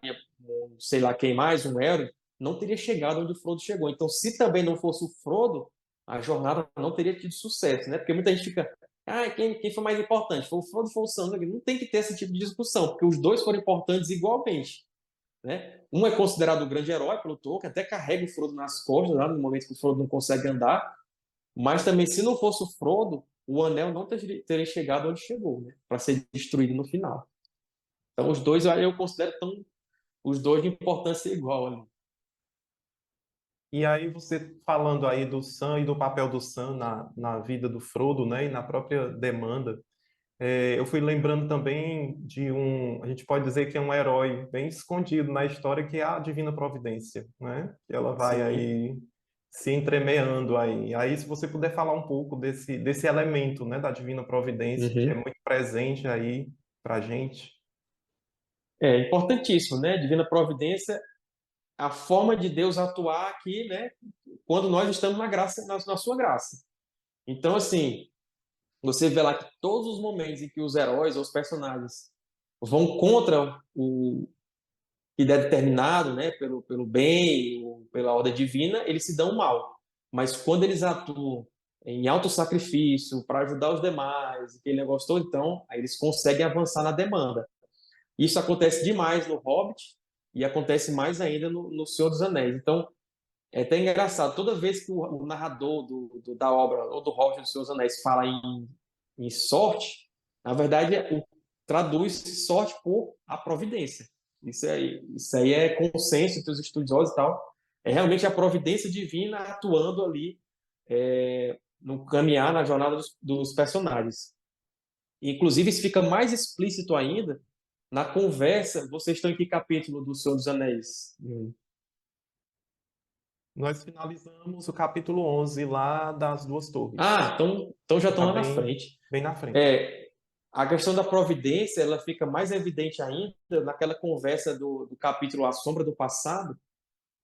sei lá quem mais, um Elrond, não teria chegado onde o Frodo chegou. Então, se também não fosse o Frodo, a jornada não teria tido sucesso, né? Porque muita gente fica, quem foi mais importante? Foi o Frodo ou foi o Sam? Não tem que ter esse tipo de discussão, porque os dois foram importantes igualmente, né? Um é considerado o grande herói pelo Tolkien, até carrega o Frodo nas costas, lá no momento que o Frodo não consegue andar, mas também, se não fosse o Frodo, o Anel não teria chegado onde chegou, né? Para ser destruído no final. Então, os dois eu considero os dois de importância igual ali. E aí você falando aí do Sam e do papel do Sam na vida do Frodo, né, e na própria demanda, eu fui lembrando também de a gente pode dizer que é um herói bem escondido na história, que é a Divina Providência, né? Que ela vai Sim. aí se entremeando aí. Aí, se você puder falar um pouco desse elemento, né, da Divina Providência, que é Uhum. muito presente aí pra gente. É importantíssimo, né? Divina Providência, a forma de Deus atuar aqui, né? Quando nós estamos na graça, na sua graça. Então, assim, você vê lá que todos os momentos em que os heróis ou os personagens vão contra o que é determinado, né, pelo bem, ou pela ordem divina, eles se dão mal. Mas quando eles atuam em alto sacrifício para ajudar os demais, aquele negócio todo, então, aí eles conseguem avançar na demanda. Isso acontece demais no Hobbit e acontece mais ainda no Senhor dos Anéis. Então, é até engraçado, toda vez que o narrador da obra, ou do Hobbit do Senhor dos Anéis, fala em sorte, na verdade, traduz sorte por a providência. Isso aí é consenso entre os estudiosos e tal. É realmente a providência divina atuando ali no caminhar, na jornada dos personagens. Inclusive, isso fica mais explícito ainda na conversa. Vocês estão em que capítulo do Senhor dos Anéis? Nós finalizamos o capítulo 11 lá das Duas Torres. Então já estão Tá lá na bem, frente. bem na frente. É, a questão da providência, ela fica mais evidente ainda naquela conversa do capítulo A Sombra do Passado,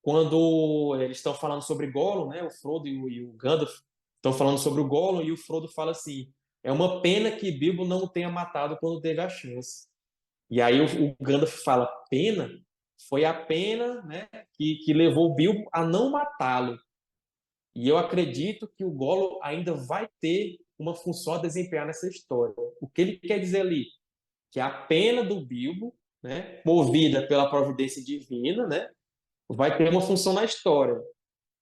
quando eles estão falando sobre Gollum, né? O Frodo e o Gandalf estão falando sobre o Gollum e o Frodo fala assim: é uma pena que Bilbo não o tenha matado quando teve a chance. E aí o Gandalf fala: pena? Foi a pena, né, que levou Bilbo a não matá-lo. E eu acredito que o Gollum ainda vai ter uma função a desempenhar nessa história. O que ele quer dizer ali? Que a pena do Bilbo, né, movida pela providência divina, né, vai ter uma função na história.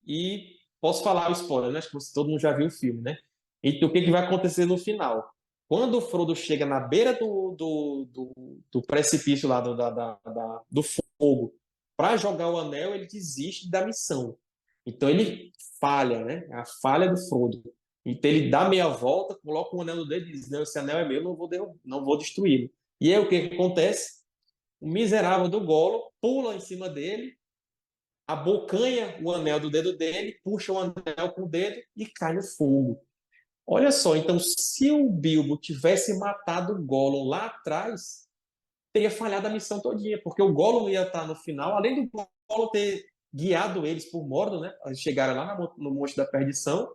E posso falar o spoiler, né? Acho que todo mundo já viu o filme, né? Então, o que vai acontecer no final? Quando o Frodo chega na beira do precipício lá do fogo para jogar o anel, ele desiste da missão. Então ele falha, né? A falha do Frodo. Então ele dá meia volta, coloca o anel no dedo e diz: não, esse anel é meu, não vou destruí-lo. E aí o que acontece? O miserável do Gollum pula em cima dele, abocanha o anel do dedo dele, puxa o anel com o dedo e cai no fogo. Olha só, então se o Bilbo tivesse matado o Gollum lá atrás, teria falhado a missão todinha, porque o Gollum ia estar no final, além do Gollum ter guiado eles por Mordor, né? Eles chegaram lá no Monte da Perdição.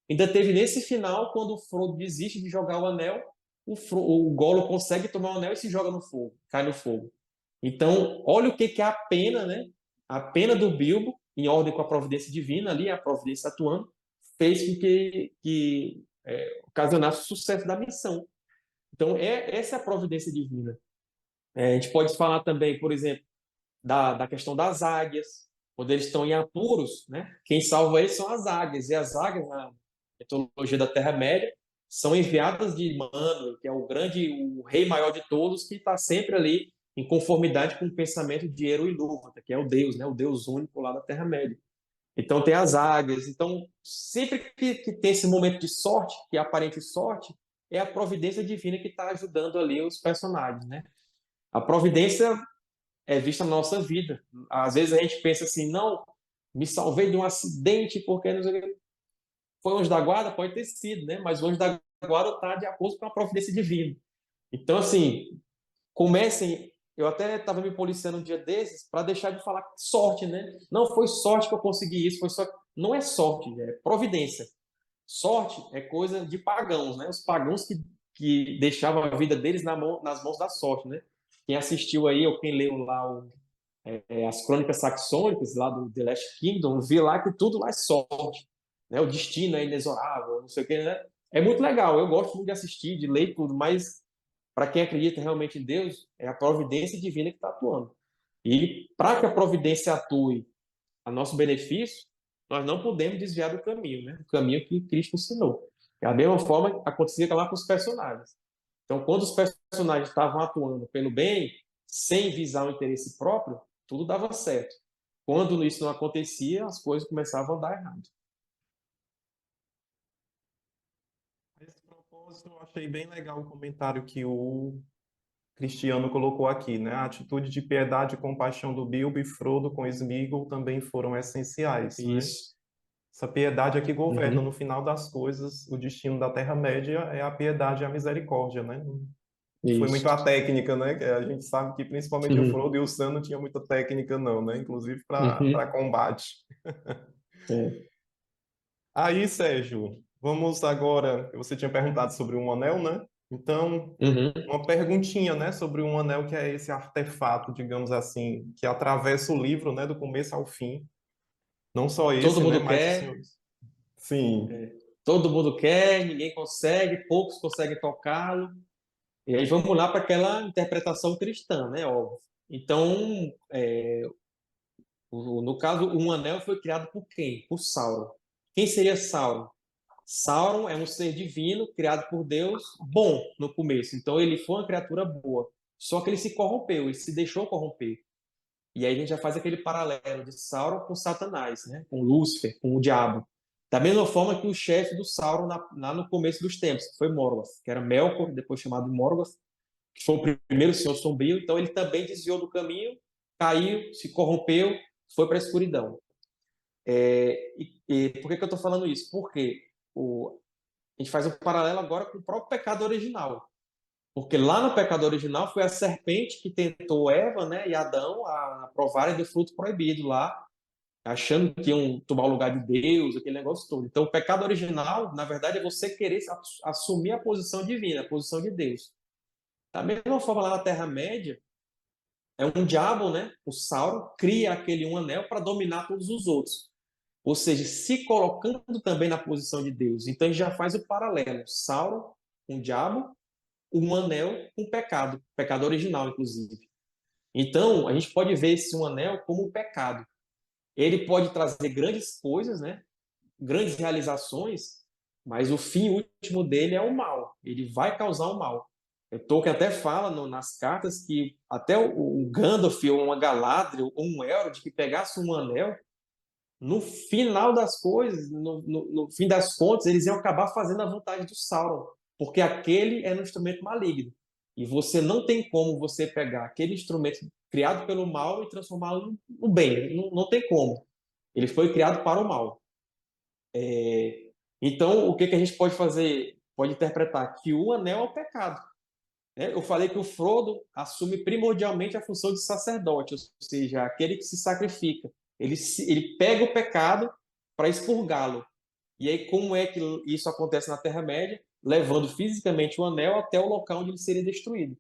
Ainda teve nesse final, quando o Frodo desiste de jogar o anel, o Gollum consegue tomar o anel e se joga no fogo, cai no fogo. Então, olha o que é a pena, né? A pena do Bilbo, em ordem com a providência divina ali, a providência atuando, fez com que ocasionasse o sucesso da missão. Então, essa é a providência divina. A gente pode falar também, por exemplo, da questão das águias. Quando eles estão em apuros, né? Quem salva eles são as águias. E as águias, na mitologia da Terra-média, são enviadas de Manwë, que é o rei maior de todos, que está sempre ali em conformidade com o pensamento de Eru Ilúvatar, que é o Deus, né? O Deus único lá da Terra-média. Então tem as águias. Então, sempre que tem esse momento de sorte, que é aparente sorte, é a providência divina que está ajudando ali os personagens, né? A providência é vista na nossa vida. Às vezes a gente pensa assim, não, me salvei de um acidente porque não sei o quê. Foi o anjo da guarda? Pode ter sido, né? Mas o anjo da guarda está de acordo com a providência divina. Então, assim, comecem eu até estava me policiando um dia desses para deixar de falar sorte, né? Não foi sorte que eu consegui isso, foi só. Não é sorte, é providência. Sorte é coisa de pagãos, né? Os pagãos que deixavam a vida deles nas mãos da sorte, né? Quem assistiu aí, ou quem leu lá as crônicas saxônicas, lá do The Last Kingdom, vê lá que tudo lá é sorte, né? O destino é inexorável, não sei o quê, né? É muito legal, eu gosto muito de assistir, de ler tudo, mas para quem acredita realmente em Deus, é a providência divina que está atuando. E para que a providência atue a nosso benefício, nós não podemos desviar do caminho, né? O caminho que Cristo ensinou. Da mesma forma acontecia lá com os personagens. Então, quando os personagens estavam atuando pelo bem, sem visar o interesse próprio, tudo dava certo. Quando isso não acontecia, as coisas começavam a dar errado. A esse propósito, eu achei bem legal o comentário que o Cristiano colocou aqui, né? A atitude de piedade e compaixão do Bilbo e Frodo com Sméagol também foram essenciais, né? Isso. Essa piedade é que governa, no Uhum. final das coisas, o destino da Terra-média é a piedade e a misericórdia, né? Não foi muito Isso. a técnica, né? Que a gente sabe que principalmente o Uhum. Frodo e o Sam não tinham muita técnica, não, né? Inclusive para Uhum. combate. É. Aí, Sérgio, vamos agora. Você tinha perguntado sobre um anel, né? Então, Uhum. uma perguntinha, né, sobre um anel que é esse artefato, digamos assim, que atravessa o livro, né, do começo ao fim. Não só Todo esse, né, mundo mas o quer, senhor. Sim. todo mundo quer, ninguém consegue, poucos conseguem tocá-lo. E aí vamos lá para aquela interpretação cristã, né? Óbvio. Então, no caso, um anel foi criado por quem? Por Sauron. Quem seria Sauron? Sauron é um ser divino criado por Deus, bom no começo. Então ele foi uma criatura boa. Só que ele se corrompeu, ele se deixou corromper. E aí a gente já faz aquele paralelo de Sauron com Satanás, né? Com Lúcifer, com o diabo. Da mesma forma que o chefe do Sauron lá no começo dos tempos, que foi Morgoth, que era Melkor, depois chamado Morgoth, que foi o primeiro Senhor Sombrio. Então ele também desviou do caminho, caiu, se corrompeu, foi para a escuridão. E por que eu estou falando isso? Porque a gente faz um paralelo agora com o próprio pecado original. Porque lá no pecado original foi a serpente que tentou Eva, né, e Adão a provarem do fruto proibido lá, achando que iam tomar o lugar de Deus, aquele negócio todo. Então, o pecado original, na verdade, é você querer assumir a posição divina, a posição de Deus. Da mesma forma, lá na Terra-média, é um diabo, né? O Sauron cria aquele um anel para dominar todos os outros. Ou seja, se colocando também na posição de Deus. Então, a gente já faz o paralelo. Sauron, um diabo, um anel, um pecado. Pecado original, inclusive. Então, a gente pode ver esse um anel como um pecado. Ele pode trazer grandes coisas, né? Grandes realizações, mas o fim último dele é o mal. Ele vai causar o mal. Tolkien até fala nas cartas que até o Gandalf ou uma Galadriel ou um Elrond que pegasse um anel, no final das coisas, no fim das contas, eles iam acabar fazendo a vontade do Sauron, porque aquele é um instrumento maligno. E você não tem como você pegar aquele instrumento criado pelo mal e transformá-lo no bem. Não, não tem como. Ele foi criado para o mal. Então, o que a gente pode fazer? Pode interpretar que o anel é o pecado, né? Eu falei que o Frodo assume primordialmente a função de sacerdote, ou seja, aquele que se sacrifica. Ele pega o pecado para expurgá-lo. E aí, como é que isso acontece na Terra-média? Levando fisicamente o anel até o local onde ele seria destruído.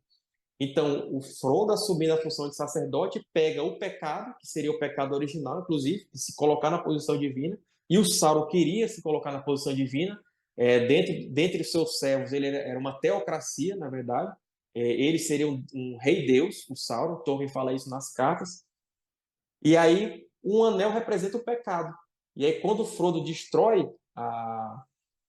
Então, o Frodo, assumindo a função de sacerdote, pega o pecado, que seria o pecado original, inclusive, de se colocar na posição divina, e o Sauron queria se colocar na posição divina. Dentre os seus servos, ele era uma teocracia, na verdade. Ele seria um rei-deus, o Sauron. Tolkien fala isso nas cartas. E aí, um anel representa o pecado. E aí, quando o Frodo destrói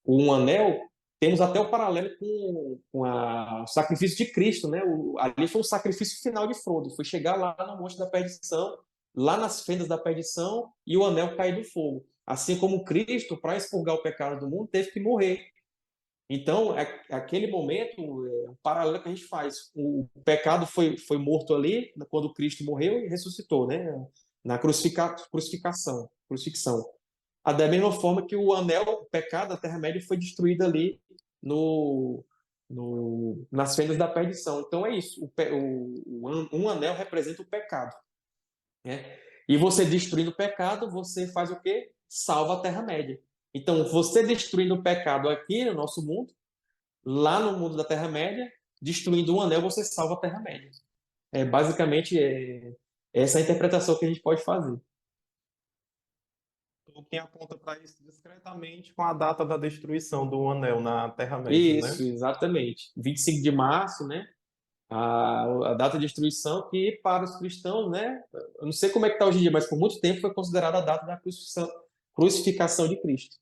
um anel, temos até o paralelo com o sacrifício de Cristo, né? Ali foi o sacrifício final de Frodo, foi chegar lá no Monte da Perdição, lá nas fendas da perdição, e o anel cair do fogo. Assim como Cristo, para expurgar o pecado do mundo, teve que morrer. Então, aquele momento, é um paralelo que a gente faz. O pecado foi morto ali, quando Cristo morreu e ressuscitou, né? Na crucifixão. Da mesma forma que o anel, o pecado da Terra-média foi destruído ali no, nas fendas da perdição. Então é isso. Um anel representa o pecado, né? E você destruindo o pecado, você faz o quê? Salva a Terra-média. Então, você destruindo o pecado aqui no nosso mundo, lá no mundo da Terra-média, destruindo um anel, você salva a Terra-média. Basicamente, essa é a interpretação que a gente pode fazer. Tolkien aponta para isso discretamente com a data da destruição do anel na Terra-média, né? Isso, exatamente. 25 de março, né? A data de destruição que, para os cristãos, né? Eu não sei como é que está hoje em dia, mas por muito tempo foi considerada a data da crucificação de Cristo.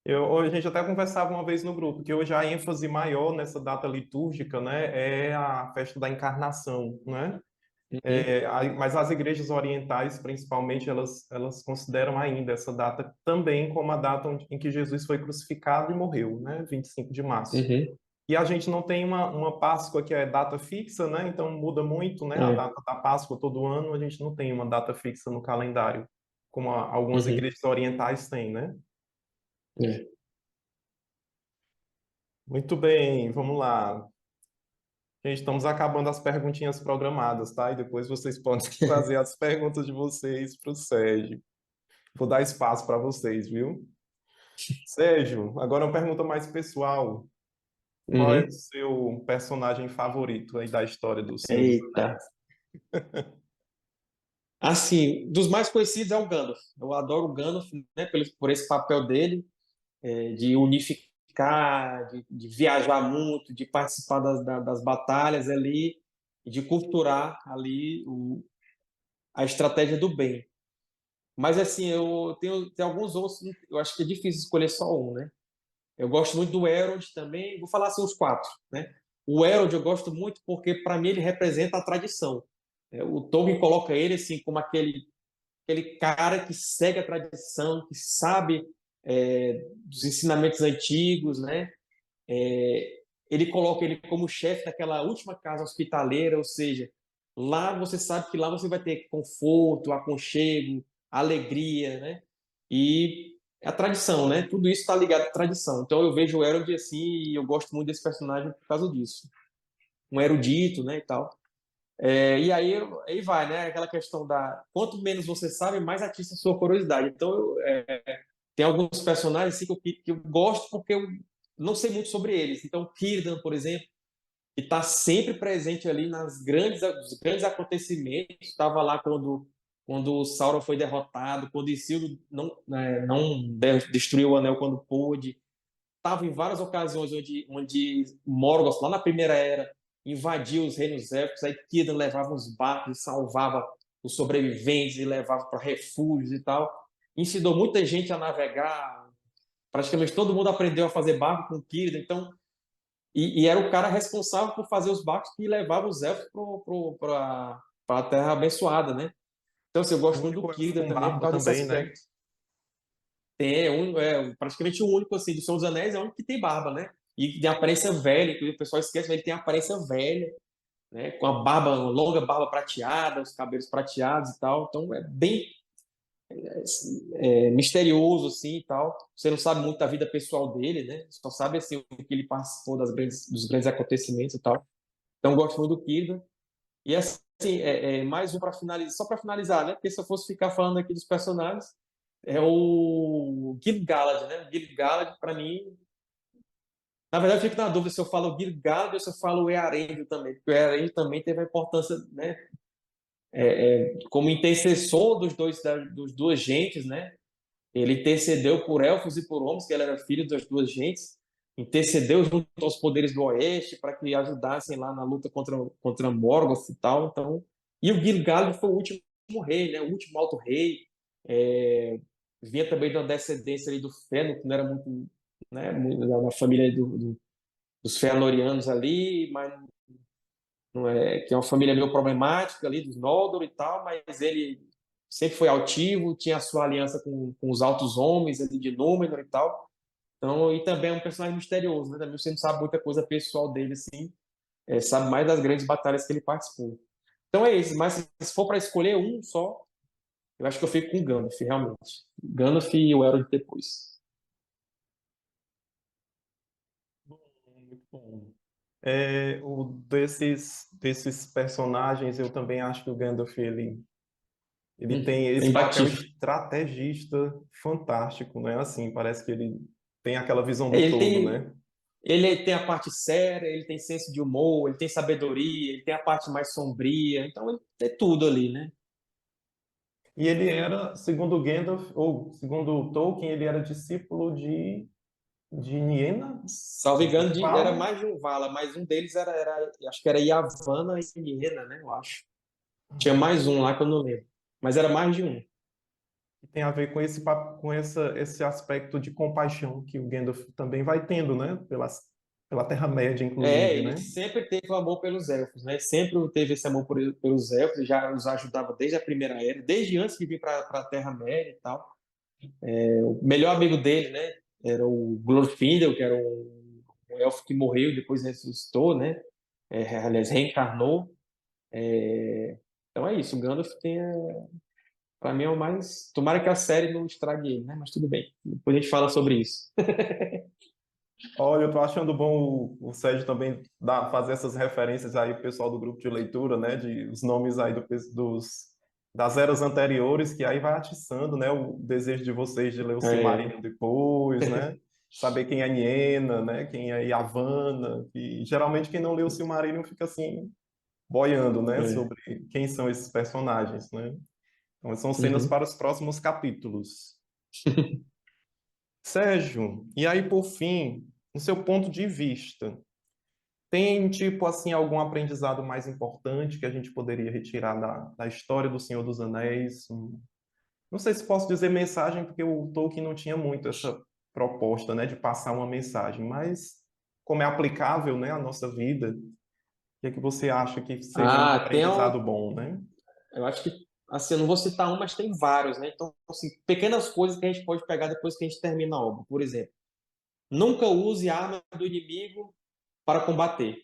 A gente até conversava uma vez no grupo que hoje a ênfase maior nessa data litúrgica, né, é a festa da Encarnação, né? Uhum, Mas as igrejas orientais, principalmente, elas consideram ainda essa data também como a data em que Jesus foi crucificado e morreu, né? 25 de março. uhum, E a gente não tem uma Páscoa que é data fixa, né? Então muda muito, né? A é, data da Páscoa todo ano, a gente não tem uma data fixa no calendário, como algumas uhum, igrejas orientais têm, né? é. Muito bem, vamos lá. Gente, estamos acabando as perguntinhas programadas, tá? E depois vocês podem fazer as perguntas de vocês para o Sérgio. Vou dar espaço para vocês, viu? Sérgio, agora uma pergunta mais pessoal. Qual é o Uhum. seu personagem favorito aí da história do Senhor dos Eita. Anéis? Assim, dos mais conhecidos é o Gandalf. Eu adoro o Gandalf, né, por esse papel dele, de unificar, de viajar muito, de participar das batalhas ali, e de culturar ali a estratégia do bem. Mas assim, eu tenho alguns outros, eu acho que é difícil escolher só um, né? Eu gosto muito do Elrond também, vou falar assim os quatro, né? O Elrond eu gosto muito porque para mim ele representa a tradição. O Tolkien coloca ele assim como aquele cara que segue a tradição, que sabe dos ensinamentos antigos, né? Ele coloca ele como chefe daquela última casa hospitaleira, ou seja, lá você sabe que lá você vai ter conforto, aconchego, alegria, né? E a tradição, né? Tudo isso está ligado à tradição. Então eu vejo o Elrond assim e eu gosto muito desse personagem por causa disso. Um erudito, né, e tal. E aí vai, né? Aquela questão da quanto menos você sabe, mais atiça a sua curiosidade. Então, tem alguns personagens assim, que eu gosto porque eu não sei muito sobre eles. Então, Círdan, por exemplo, que está sempre presente ali nos grandes acontecimentos. Estava lá quando o Sauron foi derrotado, quando Isildur não destruiu o anel quando pôde. Estava em várias ocasiões onde Morgoth, lá na Primeira Era, invadiu os reinos élficos, aí Círdan levava os barcos e salvava os sobreviventes e levava para refúgios e tal. Ensinou muita gente a navegar, praticamente todo mundo aprendeu a fazer barco com Círdan, então, e era o cara responsável por fazer os barcos que levavam os elfos para a Terra Abençoada, né? Então, assim, eu O gosto muito do único elfo Círdan com também por barba causa desse também, né? aspecto. Praticamente o único, assim, do Senhor dos Anéis é o único que tem barba, né? E tem aparência velha, que o pessoal esquece, mas ele tem aparência velha, né? Com a barba, uma longa barba prateada, os cabelos prateados e tal. Então é bem misterioso, assim, e tal. Você não sabe muito da vida pessoal dele, né? Só sabe, assim, o que ele participou dos grandes acontecimentos e tal. Então eu gosto muito do Kirdan. E, assim, mais um para finalizar, só para finalizar, né? Porque se eu fosse ficar falando aqui dos personagens, é o Gil-galad, né? O Gil-galad, para mim, na verdade, eu fico na dúvida se eu falo Gil-galad ou se eu falo Earendil também, porque o Earendil também teve a importância, né? Como intercessor dos duas gentes, né? Ele intercedeu por elfos e por homens, que ele era filho das duas gentes, intercedeu junto aos poderes do Oeste para que ajudassem lá na luta contra Morgoth e tal. Então, e o Gil-galad foi o último rei, né? O último alto rei. É, vinha também de uma descendência ali do Fëanor, que não era muito, né? Na família dos Fëanorianos ali, mas não é, que é uma família meio problemática ali dos Noldor e tal, mas ele sempre foi altivo, tinha a sua aliança com os altos homens ali de Númenor e tal. Então, e também é um personagem misterioso, né? Também você não sabe muita coisa pessoal dele assim, sabe mais das grandes batalhas que ele participou. Então é isso, mas se for para escolher um só, eu acho que eu fico com o Gandalf, realmente. Gandalf e o Elrond depois. Desses personagens, eu também acho que o Gandalf, ele tem É esse papel imbatível. estrategista fantástico, né? Assim, parece que ele tem aquela visão É, do todo, né? ele tem a parte séria, ele tem senso de humor, ele tem sabedoria, ele tem a parte mais sombria, então ele tem tudo ali, né? E ele era, segundo Gandalf, ou segundo Tolkien, ele era discípulo de Niena, Salvo engano, era Vala, mais de um Vala, mas um deles acho que era Yavanna e Niena, né? Eu acho. Tinha mais um lá que eu não lembro, mas era mais de um. que tem a ver com esse aspecto de compaixão que o Gandalf também vai tendo, né? Pela Terra-média, É, inclusive, ele né? sempre teve o amor pelos elfos, né? Sempre teve esse amor pelos elfos, já os ajudava desde a Primeira Era, desde antes de vir para a Terra-média e tal. O melhor amigo dele, né? Era o Glorfindel, que era um elfo que morreu e depois ressuscitou, né? Aliás, reencarnou. Então é isso, o Gandalf tem, para mim, é o mais. Tomara que a série não estrague ele, né? Mas tudo bem, depois a gente fala sobre isso. Olha, eu tô achando bom o Sérgio também fazer essas referências aí pro pessoal do grupo de leitura, né? De os nomes aí das eras anteriores, que aí vai atiçando, né? O desejo de vocês de ler o É, Silmarillion depois, né? Saber quem é Niena, né? Quem é Yavanna. E geralmente quem não lê o Silmarillion fica assim, boiando, né? é. Sobre quem são esses personagens, né? Então, são cenas Uhum. para os próximos capítulos. Sérgio, e aí por fim, no seu ponto de vista, tem, tipo assim, algum aprendizado mais importante que a gente poderia retirar da história do Senhor dos Anéis? Não sei se posso dizer mensagem, porque o Tolkien não tinha muito essa proposta, né, de passar uma mensagem, mas como é aplicável, né, à nossa vida, o que é que você acha que seria um Ah, aprendizado bom, né? eu acho que, assim, eu não vou citar um, mas tem vários, né? Então, assim, pequenas coisas que a gente pode pegar depois que a gente termina a obra. Por exemplo, nunca use a arma do inimigo para combater.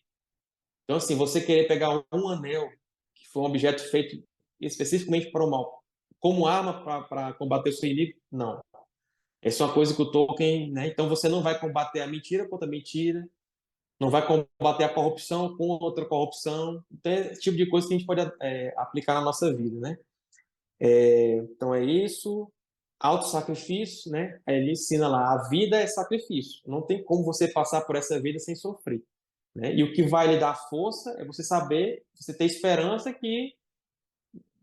Então, assim, você querer pegar um anel, que foi um objeto feito especificamente para o mal, como arma para combater o seu inimigo, não. Essa é uma coisa que o Tolkien, né? Então, você não vai combater a mentira contra a mentira, não vai combater a corrupção com outra corrupção. Então, é esse tipo de coisa que a gente pode aplicar na nossa vida, né? Então é isso. Autossacrifício, né? Aí ele ensina lá, a vida é sacrifício. Não tem como você passar por essa vida sem sofrer, né? E o que vai lhe dar força é você saber, você ter esperança que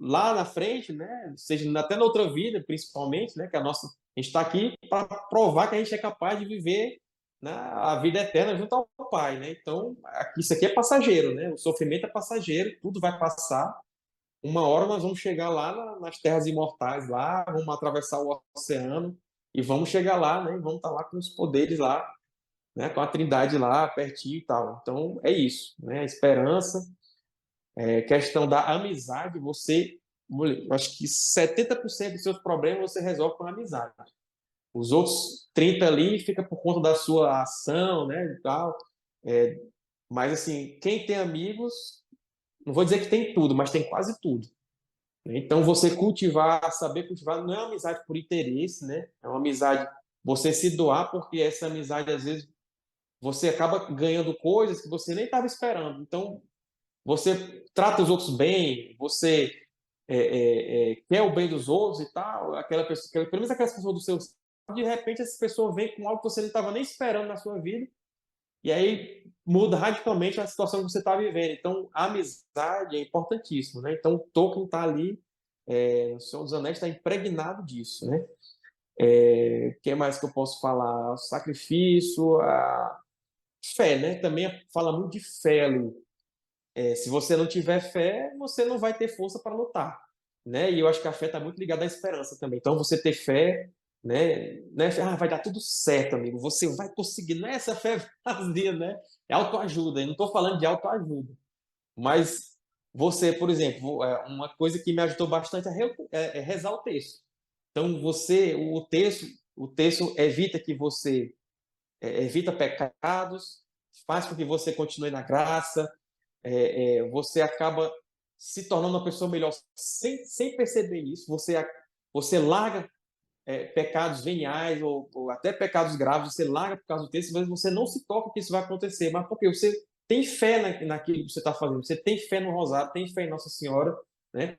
lá na frente, né? Seja até na outra vida, principalmente, né? Que a gente está aqui para provar que a gente é capaz de viver, né, a vida eterna junto ao Pai, né? Então, isso aqui é passageiro, né? O sofrimento é passageiro, tudo vai passar. Uma hora nós vamos chegar lá nas terras imortais, lá, vamos atravessar o oceano e vamos chegar lá, né? E vamos estar lá com os poderes lá, né? Com a Trindade lá pertinho e tal. Então é isso, né? A esperança, questão da amizade. Eu acho que 70% dos seus problemas você resolve com a amizade. Os outros 30 ali fica por conta da sua ação, né? E tal. É, mas assim, quem tem amigos, não vou dizer que tem tudo, mas tem quase tudo. Então, você cultivar, saber cultivar, não é uma amizade por interesse, né? É uma amizade, você se doar, porque essa amizade, às vezes, você acaba ganhando coisas que você nem estava esperando. Então, você trata os outros bem, você quer o bem dos outros e tal, aquela pessoa, pelo menos aquelas pessoas do seu de repente essa pessoa vem com algo que você não estava nem esperando na sua vida, e aí muda radicalmente a situação que você está vivendo. Então, a amizade é importantíssimo, né? Então, Tolkien está ali, o Senhor dos Anéis está impregnado disso, né? O que mais que eu posso falar? O sacrifício, a fé, né? Também fala muito de fé ali. Se você não tiver fé, você não vai ter força para lutar, né? E eu acho que a fé está muito ligada à esperança também. Então, você ter fé, né? Não é, vai dar tudo certo, amigo. Você vai conseguir. Não é essa fé vazia, né? É autoajuda. Eu não estou falando de autoajuda, mas você, por exemplo, uma coisa que me ajudou bastante é rezar o texto. Então, o texto evita que você evita pecados, faz com que você continue na graça, você acaba se tornando uma pessoa melhor sem perceber isso. Você larga. pecados veniais ou até pecados graves, você larga por causa do texto, mas você não se toca que isso vai acontecer. Mas por quê? Você tem fé naquilo que você está fazendo, você tem fé no rosário, tem fé em Nossa Senhora, né?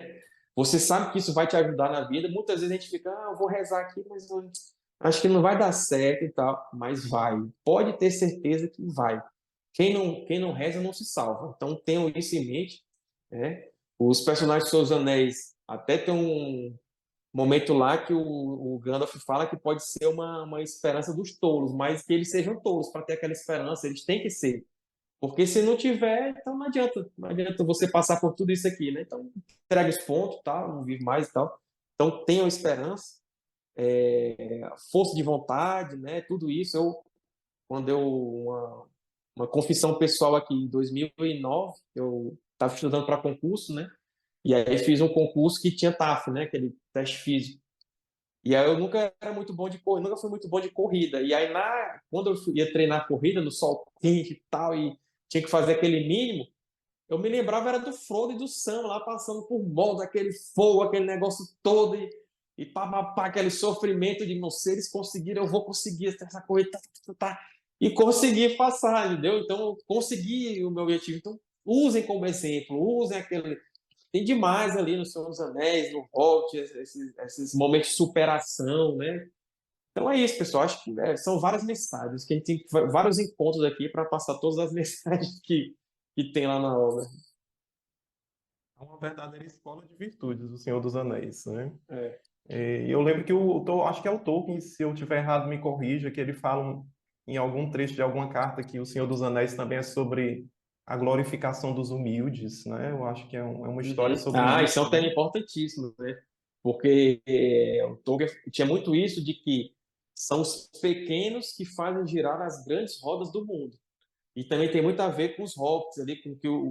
Você sabe que isso vai te ajudar na vida. Muitas vezes a gente fica, eu vou rezar aqui, mas eu acho que não vai dar certo e tal. Mas vai. Pode ter certeza que vai. Quem não reza não se salva. Então tenham isso em mente, né? Os personagens de Seus Anéis até tem um momento lá que o Gandalf fala que pode ser uma esperança dos tolos, mas que eles sejam tolos para ter aquela esperança, eles têm que ser. Porque se não tiver, então não adianta você passar por tudo isso aqui, né? Então, entrega os pontos, tá? Não vive mais e tal. Então, tenham esperança, força de vontade, né? Tudo isso. Quando uma confissão pessoal aqui em 2009, eu estava estudando para concurso, né? E aí fiz um concurso que tinha TAF, né? Aquele teste físico. E aí eu nunca era muito bom de corrida, nunca fui muito bom de corrida. E aí quando ia treinar corrida no sol quente e tal, e tinha que fazer aquele mínimo, eu me lembrava era do Frodo e do Sam lá passando por moda, aquele fogo, aquele negócio todo e pá, pá, pá, aquele sofrimento de não sei, eles conseguiram, eu vou conseguir essa corrida, tá, tá, tá, tá. E consegui passar, entendeu? Então eu consegui o meu objetivo. Então usem como exemplo, usem aquele tem demais ali no Senhor dos Anéis, no Hobbit, esses momentos de superação, né? Então é isso, pessoal. Acho que são várias mensagens, que a gente tem vários encontros aqui para passar todas as mensagens que tem lá na obra. É uma verdadeira escola de virtudes, o Senhor dos Anéis, né? É. E eu lembro que acho que é o Tolkien, se eu tiver errado, me corrija, que ele fala em algum trecho de alguma carta que o Senhor dos Anéis também é sobre a glorificação dos humildes, né? Eu acho que é uma história Uhum. sobre Ah, isso é isso, um tema né? importantíssimo, né? Porque o Tolkien tinha muito isso de que são os pequenos que fazem girar as grandes rodas do mundo. E também tem muito a ver com os hobbits ali,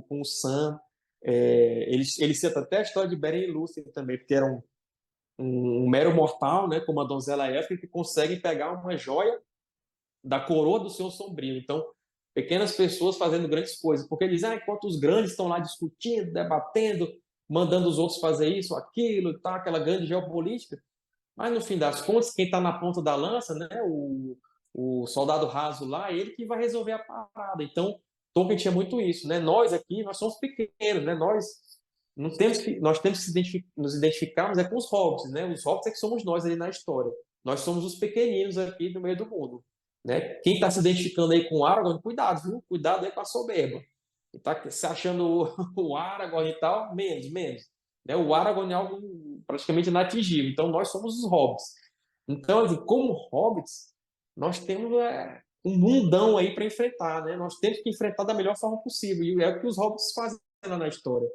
com o Sam. Ele cita até a história de Beren e Lúthien também, porque era um mero mortal, né, como a donzela élfica, que consegue pegar uma joia da coroa do Senhor Sombrio. Então, pequenas pessoas fazendo grandes coisas, porque eles, enquanto os grandes estão lá discutindo, debatendo, mandando os outros fazer isso, aquilo e tal, aquela grande geopolítica, mas no fim das contas, quem está na ponta da lança, né, o soldado raso lá, ele que vai resolver a parada. Então, Tolkien tinha muito isso, né? Nós aqui, nós somos pequenos, né? Nós temos que nos identificarmos com os hobbits, né? Os hobbits é que somos nós ali na história. Nós somos os pequeninos aqui no meio do mundo, né? Quem está se identificando aí com o Aragorn, cuidado, viu? Cuidado aí com a soberba. Está se achando o Aragorn e tal, menos, menos. Né? O Aragorn é algo praticamente inatingível. Então, nós somos os hobbits. Então, assim, como hobbits, nós temos um mundão aí para enfrentar, né? Nós temos que enfrentar da melhor forma possível. E é o que os hobbits fazem lá na história.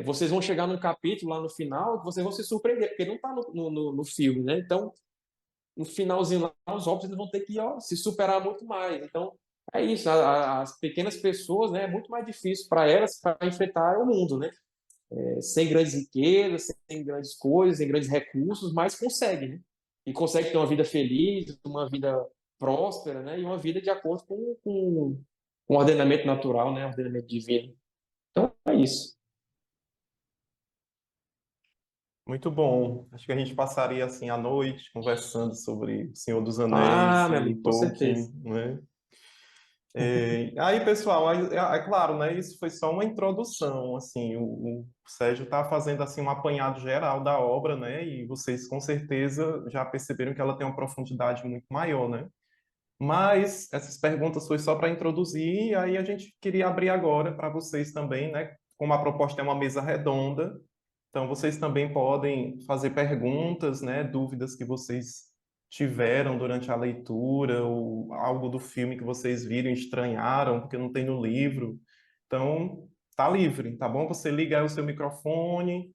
Vocês vão chegar num capítulo lá no final que vocês vão se surpreender, porque não está no filme, né? Então, no finalzinho lá, os hobbits vão ter que se superar muito mais. Então, é isso. As pequenas pessoas, né? É muito mais difícil para elas para enfrentar o mundo, né? Sem grandes riquezas, sem grandes coisas, sem grandes recursos, mas consegue, né? E consegue ter uma vida feliz, uma vida próspera, né? E uma vida de acordo com o ordenamento natural, né? Ordenamento divino. Então, é isso. Muito bom. Acho que a gente passaria assim a noite conversando sobre O Senhor dos Anéis, Ah, meu sobre amigo, com Tolkien, certeza. né? Aí, pessoal, é claro, né? Isso foi só uma introdução, assim. O Sérgio está fazendo assim um apanhado geral da obra, né? E vocês com certeza já perceberam que ela tem uma profundidade muito maior, né? Mas essas perguntas foi só para introduzir, e aí a gente queria abrir agora para vocês também, né? Como a proposta é uma mesa redonda, então vocês também podem fazer perguntas, né? Dúvidas que vocês tiveram durante a leitura, ou algo do filme que vocês viram e estranharam, porque não tem no livro. Então, tá livre, tá bom? Você liga aí o seu microfone,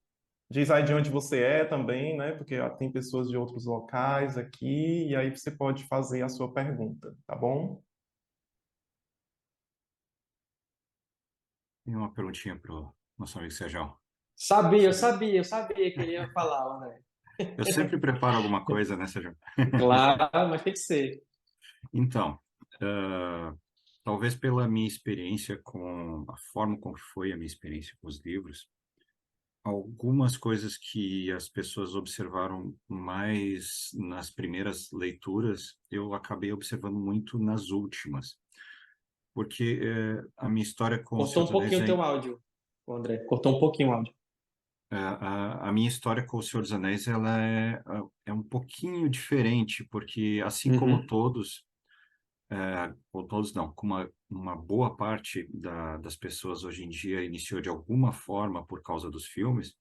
diz aí de onde você é também, né? Porque tem pessoas de outros locais aqui, e aí você pode fazer a sua pergunta, tá bom? E uma perguntinha para o nosso amigo Sérgio. Eu sabia que ele ia falar, né? Eu sempre preparo alguma coisa, né, Sérgio? Claro, mas tem que ser. Então, talvez pela minha experiência a forma como foi a minha experiência com os livros, algumas coisas que as pessoas observaram mais nas primeiras leituras, eu acabei observando muito nas últimas, porque a minha história com O Senhor Cortou um dos Anéis pouquinho o é, teu áudio, André. Cortou um pouquinho o áudio. a minha história com O Senhor dos Anéis ela é um pouquinho diferente, porque assim como Uhum, todos, ou todos não, como uma boa parte das pessoas hoje em dia iniciou de alguma forma por causa dos filmes.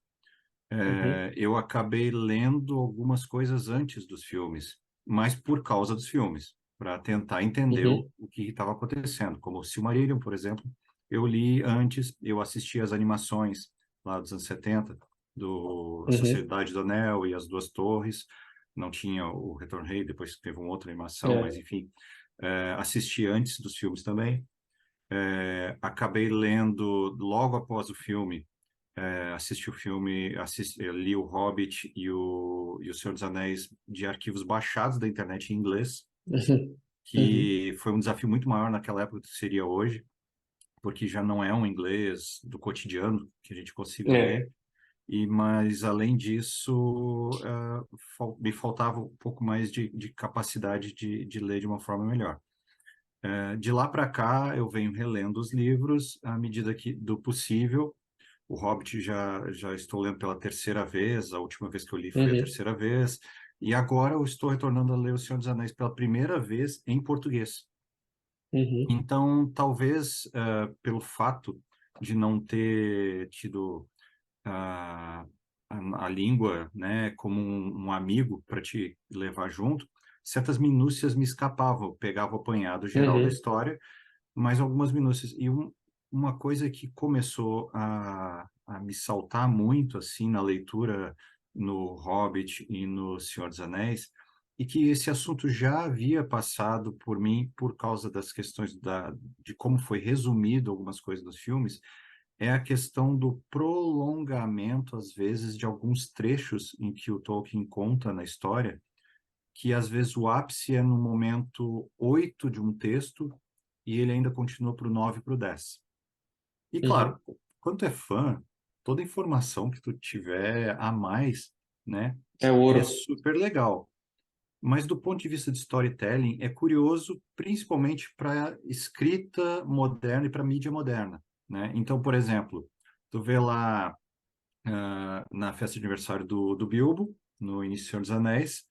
uhum, Eu acabei lendo algumas coisas antes dos filmes, mas por causa dos filmes, para tentar entender uhum, o que estava acontecendo. Como o Silmarillion, por exemplo, eu li antes, eu assisti as animações lá dos anos 70, do A uhum. Sociedade do Anel e As Duas Torres. Não tinha o Retorno do Rei, depois teve uma outra animação, mas É. enfim, assisti antes dos filmes também. Acabei lendo logo após o filme, assisti o filme, li o Hobbit e o Senhor dos Anéis de arquivos baixados da internet em inglês, Uhum, uhum. que foi um desafio muito maior naquela época do que seria hoje, porque já não é um inglês do cotidiano que a gente consiga ler. É. Mas além disso, me faltava um pouco mais de capacidade de ler de uma forma melhor. De lá para cá, eu venho relendo os livros à medida do possível. O Hobbit já estou lendo pela terceira vez, a última vez que eu li foi a Uhum, terceira vez, e agora eu estou retornando a ler O Senhor dos Anéis pela primeira vez em português. uhum, Então, talvez pelo fato de não ter tido a, a língua, né, como um amigo para te levar junto, certas minúcias me escapavam, eu pegava o apanhado geral da uhum, história, mais algumas minúcias. E uma coisa que começou a me saltar muito assim na leitura no Hobbit e no Senhor dos Anéis, e que esse assunto já havia passado por mim por causa das questões de como foi resumido algumas coisas dos filmes, é a questão do prolongamento, às vezes, de alguns trechos em que o Tolkien conta na história, que às vezes o ápice é no momento 8 de um texto e ele ainda continua para o 9 para o 10. E uhum. claro, quando tu é fã, toda informação que tu tiver a mais, né, É é ouro. super legal. Mas do ponto de vista de storytelling, é curioso, principalmente para escrita moderna e para mídia moderna, né? Então, por exemplo, tu vê lá na festa de aniversário do Bilbo, no início do Senhor dos Anéis,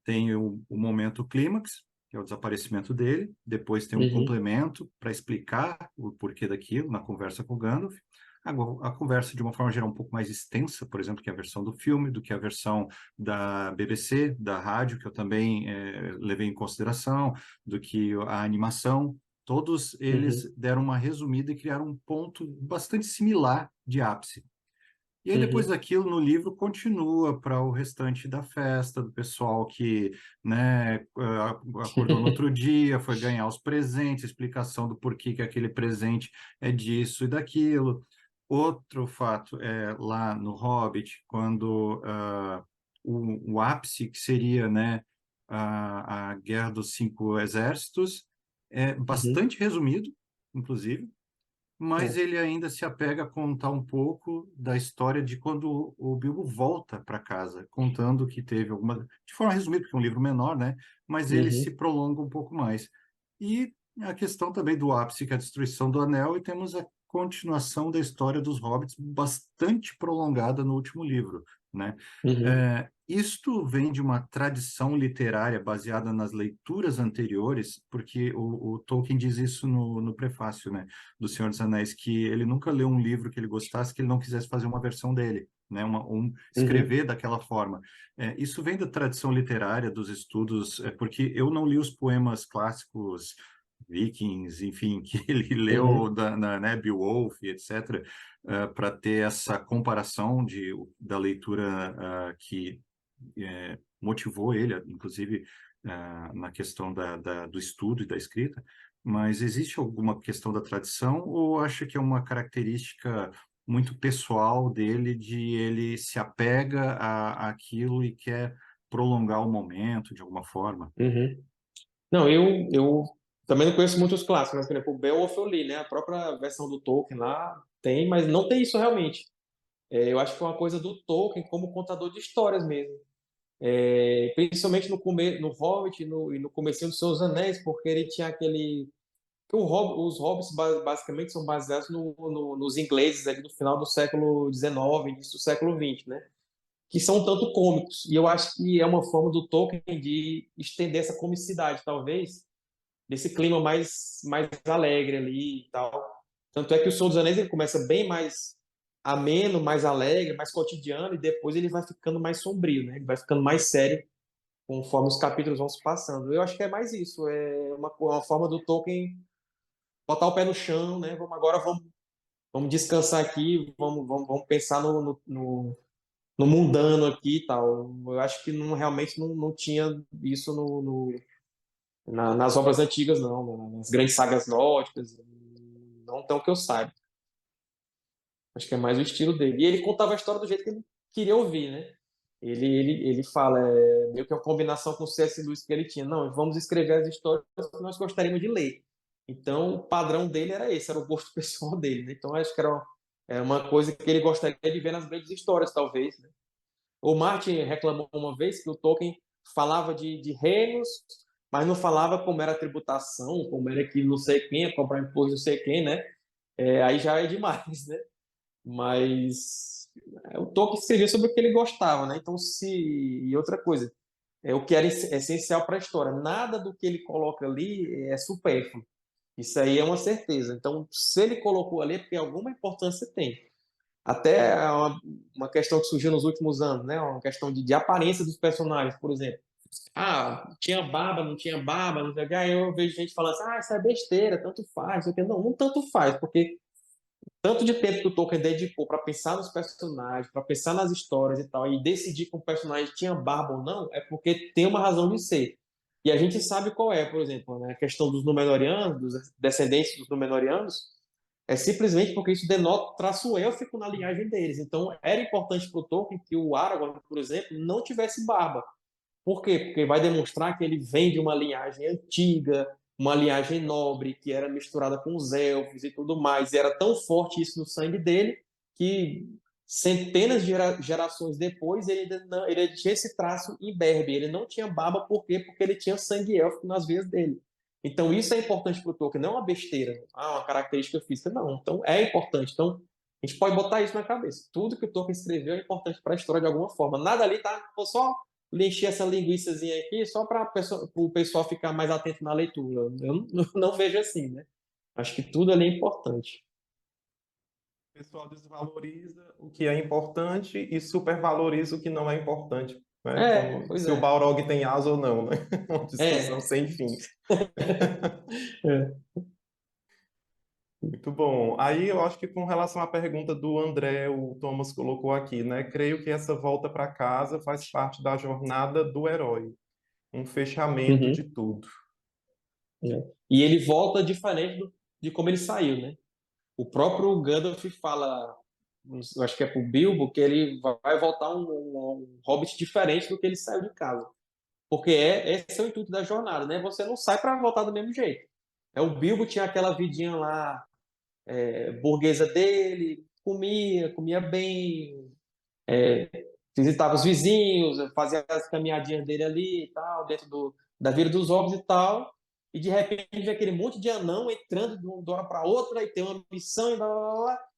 tem o momento clímax, que é o desaparecimento dele. Depois tem um Uhum, complemento para explicar o porquê daquilo na conversa com o Gandalf. Agora, a conversa, de uma forma geral, um pouco mais extensa, por exemplo, que a versão do filme, do que a versão da BBC, da rádio, que eu também levei em consideração, do que a animação. Todos eles uhum, deram uma resumida e criaram um ponto bastante similar de ápice. E aí, depois uhum. daquilo, no livro, continua para o restante da festa, do pessoal que, né, acordou no outro dia, foi ganhar os presentes, explicação do porquê que aquele presente é disso e daquilo. Outro fato é lá no Hobbit, quando o ápice, que seria, né, a Guerra dos Cinco Exércitos, é Uhum. bastante resumido, inclusive, mas É. ele ainda se apega a contar um pouco da história de quando o Bilbo volta para casa, contando que teve alguma, de forma resumida, porque é um livro menor, né? Mas ele se Uhum, prolonga um pouco mais. E a questão também do ápice, que é a destruição do Anel, e temos a continuação da história dos hobbits, bastante prolongada no último livro, né? uhum, Isto vem de uma tradição literária baseada nas leituras anteriores, porque o Tolkien diz isso no prefácio, né, do Senhor dos Anéis, que ele nunca leu um livro que ele gostasse que ele não quisesse fazer uma versão dele, né, uhum, escrever daquela forma. Isso vem da tradição literária, dos estudos, porque eu não li os poemas clássicos Vikings, enfim, que ele leu uhum, né, Beowulf, etc., para ter essa comparação da leitura que motivou ele, inclusive na questão do estudo e da escrita, mas existe alguma questão da tradição ou acha que é uma característica muito pessoal dele, de ele se apega àquilo e quer prolongar o momento de alguma forma? uhum. Não, eu também não conheço muitos clássicos, mas, por exemplo, o Beowulf eu li, né? A própria versão do Tolkien lá tem, mas não tem isso realmente. Eu acho que é uma coisa do Tolkien como contador de histórias mesmo. Principalmente no Hobbit e no comecinho dos Seus Anéis, porque ele tinha aquele... que os hobbits basicamente são baseados nos ingleses ali do final do século XIX, início do século XX, né? Que são um tanto cômicos. E eu acho que é uma forma do Tolkien de estender essa comicidade, talvez, desse clima mais alegre ali e tal. Tanto é que o Senhor dos Anéis ele começa bem mais ameno, mais alegre, mais cotidiano, e depois ele vai ficando mais sombrio, né? Ele vai ficando mais sério conforme os capítulos vão se passando. Eu acho que é mais isso, é uma forma do Tolkien botar o pé no chão, né? Vamos descansar aqui, vamos pensar no mundano aqui e tal. Eu acho que realmente não tinha isso nas obras antigas, não, nas grandes sagas nórdicas, não tão que eu saiba. Acho que é mais o estilo dele. E ele contava a história do jeito que ele queria ouvir, né? Ele fala, meio que uma combinação com o C.S. Lewis que ele tinha. Não, vamos escrever as histórias que nós gostaríamos de ler. Então, o padrão dele era esse, era o gosto pessoal dele, né? Então, acho que era uma coisa que ele gostaria de ver nas grandes histórias, talvez, né? O Martin reclamou uma vez que o Tolkien falava de reinos, mas não falava como era a tributação, como era que não sei quem, cobrar imposto não sei quem, né? Aí já é demais, né? Mas o Tolkien escrevia sobre o que ele gostava, né? Então, e outra coisa, o que era essencial para a história. Nada do que ele coloca ali é supérfluo. Isso aí é uma certeza. Então, se ele colocou ali, é porque alguma importância tem. Até uma questão que surgiu nos últimos anos, né? Uma questão de aparência dos personagens, por exemplo. Ah, tinha barba, não tinha barba, não sei o que. Aí eu vejo gente falando assim, isso é besteira, tanto faz. Não, sei o quê. Não tanto faz, porque tanto de tempo que o Tolkien dedicou para pensar nos personagens, para pensar nas histórias e tal, e decidir que um personagem tinha barba ou não, é porque tem uma razão de ser. E a gente sabe qual é, por exemplo, né? A questão dos Númenóreanos, dos descendentes dos Númenóreanos, é simplesmente porque isso denota traço élfico na linhagem deles. Então, era importante para o Tolkien que o Aragorn, por exemplo, não tivesse barba. Por quê? Porque vai demonstrar que ele vem de uma linhagem antiga, uma linhagem nobre, que era misturada com os elfos e tudo mais. E era tão forte isso no sangue dele que centenas de gerações depois ele tinha esse traço imberbe. Ele não tinha barba, por quê? Porque ele tinha sangue élfico nas veias dele. Então isso é importante para o Tolkien, não é uma besteira, uma característica física, não. Então é importante. Então a gente pode botar isso na cabeça. Tudo que o Tolkien escreveu é importante para a história de alguma forma. Nada ali tá só encher essa linguiçazinha aqui só para o pessoal ficar mais atento na leitura. Eu não vejo assim, né? Acho que tudo ali é importante. O pessoal desvaloriza o que é importante e supervaloriza o que não é importante, né? Como Pois se o é. Balrog tem asa ou não, né? Uma discussão É. sem fim. É. Muito bom. Aí eu acho que com relação à pergunta do André, o Thomas colocou aqui, né? Creio que essa volta para casa faz parte da jornada do herói, um fechamento de Uhum. tudo. É. E ele volta diferente de como ele saiu, né? O próprio Gandalf fala, eu acho que é pro Bilbo, que ele vai voltar um hobbit diferente do que ele saiu de casa. Porque esse é o intuito da jornada, né? Você não sai para voltar do mesmo jeito. O Bilbo tinha aquela vidinha lá, burguesa dele, comia bem, visitava os vizinhos, fazia as caminhadinhas dele ali e tal, dentro da Vila dos Ovos e tal, e de repente vê aquele monte de anão entrando de uma hora para outra e tem uma missão e blá, blá, blá, blá.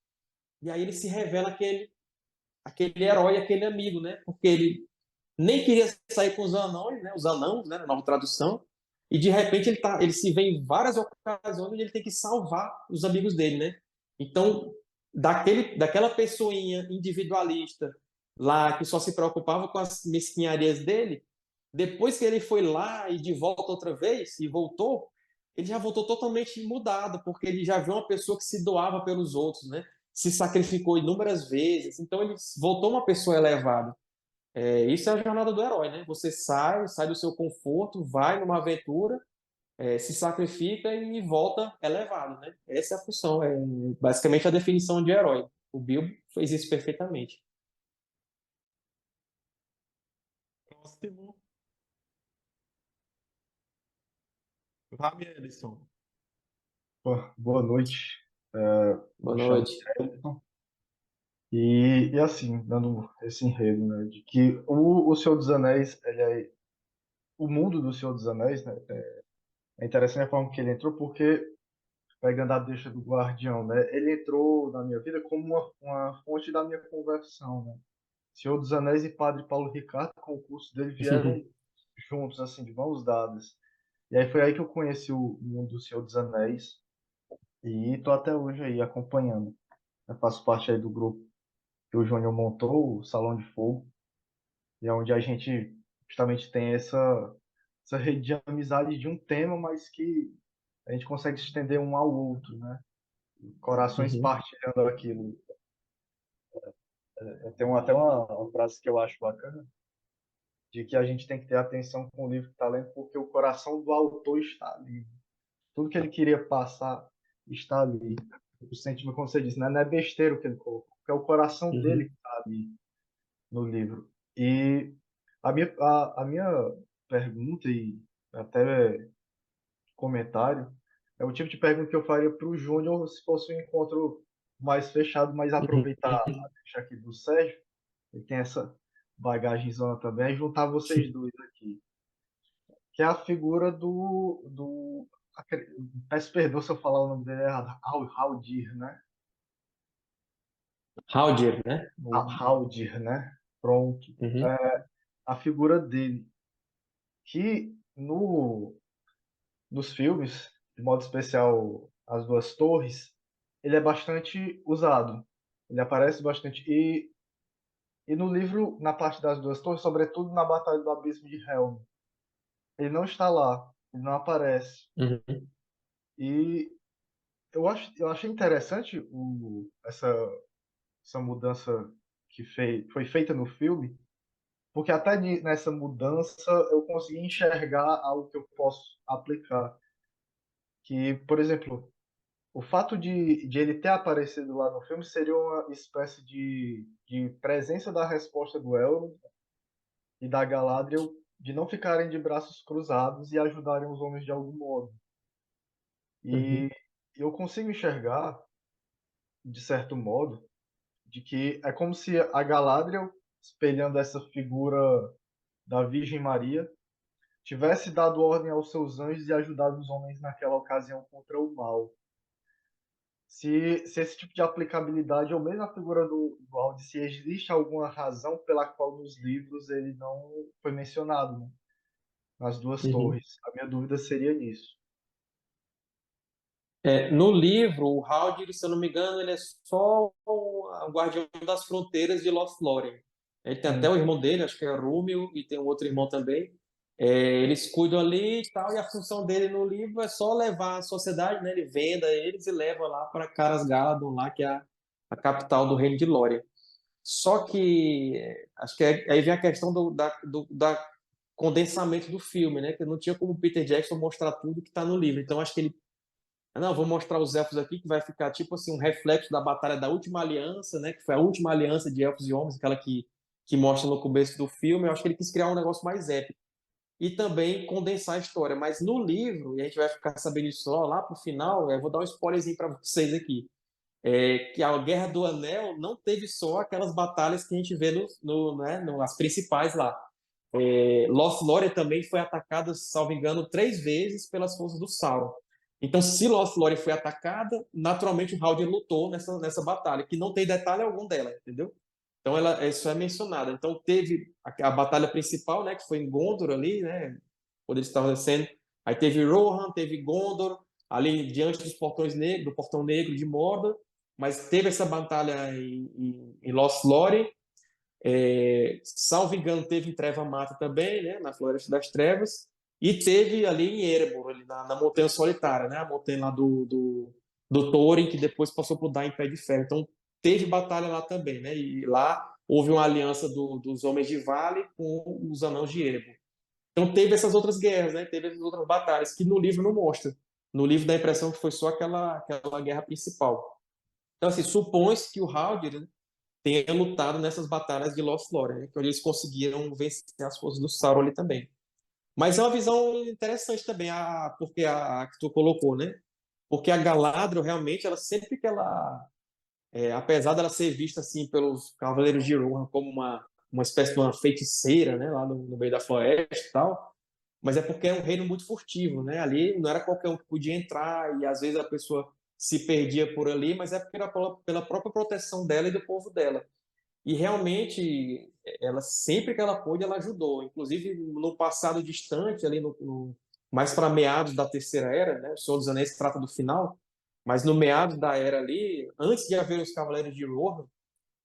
E aí ele se revela aquele herói, aquele amigo, né? Porque ele nem queria sair com os anões, né? Os anãos, né? Na nova tradução. E de repente ele se vê em várias ocasiões onde ele tem que salvar os amigos dele, né? Então, daquela pessoinha individualista lá que só se preocupava com as mesquinharias dele, depois que ele foi lá e de volta outra vez e voltou, ele já voltou totalmente mudado, porque ele já viu uma pessoa que se doava pelos outros, né? Se sacrificou inúmeras vezes. Então ele voltou uma pessoa elevada. Isso é a jornada do herói, né? Você sai do seu conforto, vai numa aventura, se sacrifica e volta elevado, né? Essa é a função, é basicamente a definição de herói. O Bilbo fez isso perfeitamente. Próximo, Rami Ellison. Boa noite. Boa Me chamo noite. Elton. E assim, dando esse enredo, né, de que o Senhor dos Anéis, o mundo do Senhor dos Anéis, né, é interessante a forma que ele entrou, porque, pegando a deixa do Guardião, né, ele entrou na minha vida como uma fonte da minha conversão, né. Senhor dos Anéis e Padre Paulo Ricardo, com o curso dele, vieram juntos, assim, de mãos dadas. E aí foi aí que eu conheci o mundo do Senhor dos Anéis e tô até hoje aí acompanhando. Eu faço parte aí do grupo que o Júnior montou, o Salão de Fogo, e é onde a gente justamente tem essa rede de amizade de um tema, mas que a gente consegue se estender um ao outro, né? Corações Uhum, partilhando aquilo. Eu tenho até uma frase que eu acho bacana, de que a gente tem que ter atenção com o livro que está lendo, porque o coração do autor está ali. Tudo que ele queria passar está ali. O sentimento, como você disse, né? Não é besteira o que ele colocou, porque é o coração dele uhum, que está ali no livro. E a minha pergunta e até comentário é o tipo de pergunta que eu faria para o Júnior se fosse um encontro mais fechado, mas uhum, aproveitar a deixa aqui do Sérgio, ele tem essa bagagem zona também, e juntar vocês dois aqui, que é a figura peço perdão se eu falar o nome dele errado, Haldir, né? Haldir, né? Haldir, né? Pronto. Uhum, É, a figura dele, que nos filmes, de modo especial As Duas Torres, ele é bastante usado. Ele aparece bastante. E no livro, na parte das Duas Torres, sobretudo na Batalha do Abismo de Helm, ele não está lá, ele não aparece. uhum, E eu achei interessante essa mudança que foi feita no filme, porque até nessa mudança eu consegui enxergar algo que eu posso aplicar. Que, por exemplo, o fato de ele ter aparecido lá no filme seria uma espécie de presença da resposta do Elrond e da Galadriel de não ficarem de braços cruzados e ajudarem os homens de algum modo. E uhum, eu consigo enxergar, de certo modo, de que é como se a Galadriel, espelhando essa figura da Virgem Maria, tivesse dado ordem aos seus anjos e ajudado os homens naquela ocasião contra o mal. Se esse tipo de aplicabilidade, ou mesmo a figura do Aldi, se existe alguma razão pela qual nos livros ele não foi mencionado, né? Nas Duas uhum. Torres. A minha dúvida seria nisso. No livro, o Haldir, se eu não me engano, ele é só o guardião das fronteiras de Lothlórien. Ele tem até Hum, o irmão dele, acho que é Rúmil, e tem um outro irmão também. Eles cuidam ali e tal, e a função dele no livro é só levar a sociedade, né? Ele venda eles e leva lá para Caras-Galadon, lá que é a capital do reino de Lórien. Só que acho que aí vem a questão da condensamento do filme, né? Que não tinha como o Peter Jackson mostrar tudo que está no livro. Então acho que ele não, vou mostrar os elfos aqui, que vai ficar tipo assim um reflexo da batalha da última aliança, né? Que foi a última aliança de elfos e homens, aquela que mostra no começo do filme. Eu acho que ele quis criar um negócio mais épico e também condensar a história. Mas no livro, e a gente vai ficar sabendo isso só lá pro final, eu vou dar um spoilerzinho para vocês aqui. Que a Guerra do Anel não teve só aquelas batalhas que a gente vê as principais lá. Lothlórien também foi atacada, salvo engano, 3 vezes pelas forças do Sauron. Então, se Lothlórien foi atacada, naturalmente o Haldir lutou nessa batalha, que não tem detalhe algum dela, entendeu? Então, isso é mencionado. Então, teve a batalha principal, né, que foi em Gondor ali, né, quando eles estavam descendo. Aí teve Rohan, teve Gondor, ali diante dos portões negros, do Portão Negro de Mordor, mas teve essa batalha em Lothlórien. Salvo engano, teve em Treva Mata também, né, na Floresta das Trevas, e teve ali em Erebor, ali na Montanha Solitária, né, a montanha lá do Thorin, que depois passou por dar em Pé de Ferro. Então, teve batalha lá também, né, e lá houve uma aliança dos Homens de Vale com os Anãos de Erebor. Então, teve essas outras guerras, né, teve essas outras batalhas, que no livro não mostra. No livro dá a impressão que foi só aquela guerra principal. Então, assim, supõe-se que o Haldir, né, tenha lutado nessas batalhas de Lothlórien, né, que eles conseguiram vencer as forças do Sauron ali também. Mas é uma visão interessante também, porque a que tu colocou, né? Porque a Galadriel realmente, ela sempre que ela apesar dela ser vista assim pelos Cavaleiros de Rohan como uma espécie de uma feiticeira, né, lá no meio da floresta e tal, mas é porque é um reino muito furtivo, né? Ali não era qualquer um que podia entrar e às vezes a pessoa se perdia por ali, mas é porque era pela própria proteção dela e do povo dela. E realmente, ela sempre que ela pôde, ela ajudou. Inclusive, no passado distante, ali mais para meados da Terceira Era, né? O Senhor dos Anéis trata do final, mas no meados da Era ali, antes de haver os Cavaleiros de Rohan,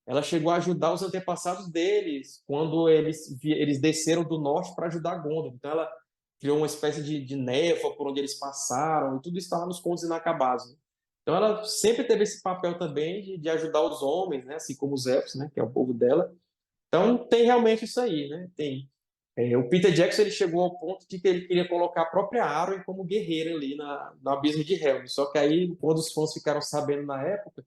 ela chegou a ajudar os antepassados deles, quando eles desceram do norte para ajudar Gondor. Então, ela criou uma espécie de névoa por onde eles passaram, e tudo isso estava nos Contos Inacabados, né? Então, ela sempre teve esse papel também de ajudar os homens, né? Assim como os elfos, né? Que é o povo dela. Então, tem realmente isso aí, né? Tem. O Peter Jackson ele chegou ao ponto de que ele queria colocar a própria Arwen como guerreira ali no abismo de Helm. Só que aí, quando os fãs ficaram sabendo na época,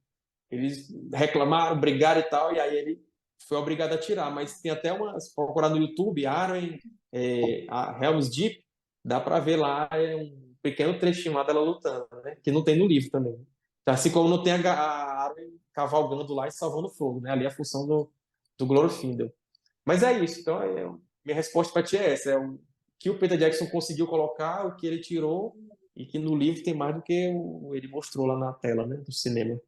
eles reclamaram, brigaram e tal, e aí ele foi obrigado a tirar. Mas tem até se procurar no YouTube, Arwen, a Helm's Deep, dá para ver lá um pequeno trechinho lá dela lutando, né? Que não tem no livro também. Então, assim como não tem a Arwen cavalgando lá e salvando fogo, né? Ali é a função do Glorfindel. Mas é isso. Então, minha resposta para ti é essa. É o que o Peter Jackson conseguiu colocar, o que ele tirou, e que no livro tem mais do que ele mostrou lá na tela, né? Do cinema.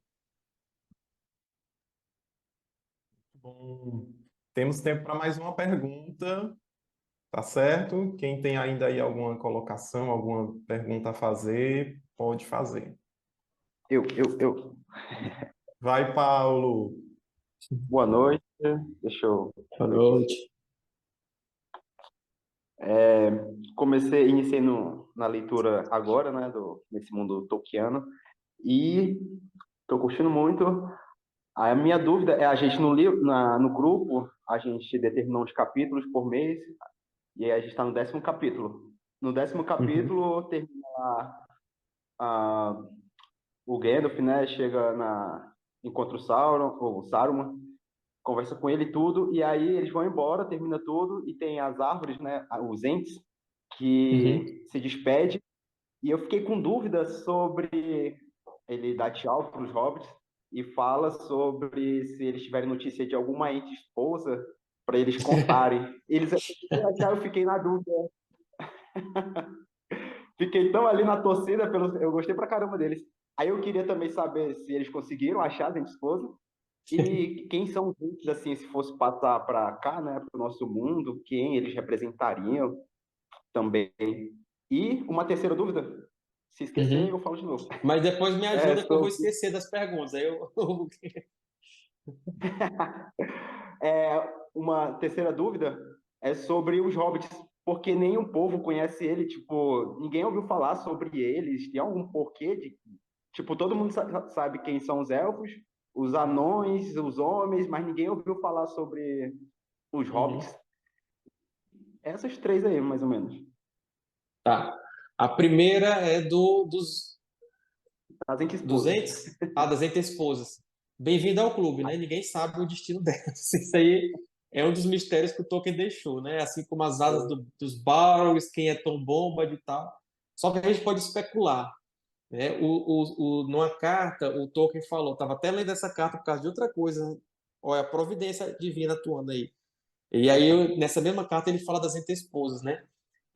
Bom, temos tempo para mais uma pergunta, tá certo? Quem tem ainda aí alguma colocação, alguma pergunta a fazer, pode fazer. Eu. Vai, Paulo. Boa noite. Deixa eu. Boa noite. Iniciei na leitura agora, né, nesse mundo tolkiano, e estou curtindo muito. A minha dúvida é, a gente no grupo, a gente determinou os capítulos por mês, e aí a gente está no 10º capítulo. No 10º capítulo, termina o Gandalf, né, encontra o Sauron, ou Saruman, conversa com ele e tudo, e aí eles vão embora, termina tudo, e tem as árvores, né, os entes, que se despede, e eu fiquei com dúvidas sobre ele dar tchau para os hobbits, e fala sobre se eles tiverem notícia de alguma ente esposa, para eles contarem. Eles eu fiquei na dúvida. Fiquei tão ali na torcida, eu gostei pra caramba deles. Aí eu queria também saber se eles conseguiram achar a ente esposa, e quem são os entes, assim, se fosse passar para cá, né, para o nosso mundo, quem eles representariam também. E uma terceira dúvida, se esquecer, eu falo de novo. Mas depois me ajuda que eu vou esquecer das perguntas. Aí uma terceira dúvida é sobre os hobbits, porque nenhum povo conhece ele, tipo, ninguém ouviu falar sobre eles, tem algum porquê de... Tipo, todo mundo sabe quem são os elfos, os anões, os homens, mas ninguém ouviu falar sobre os hobbits. Essas três aí, mais ou menos. Tá. A primeira é dos entes? Das entes esposas. Bem-vindo ao clube, né? Ninguém sabe o destino delas. Isso aí é um dos mistérios que o Tolkien deixou, né? Assim como as asas dos Balrogs, quem é Tom Bombadil e tal. Só que a gente pode especular, né? Numa carta, o Tolkien falou, estava até lendo essa carta por causa de outra coisa. Olha, a providência divina atuando aí. E aí, nessa mesma carta, ele fala das entes-esposas, né?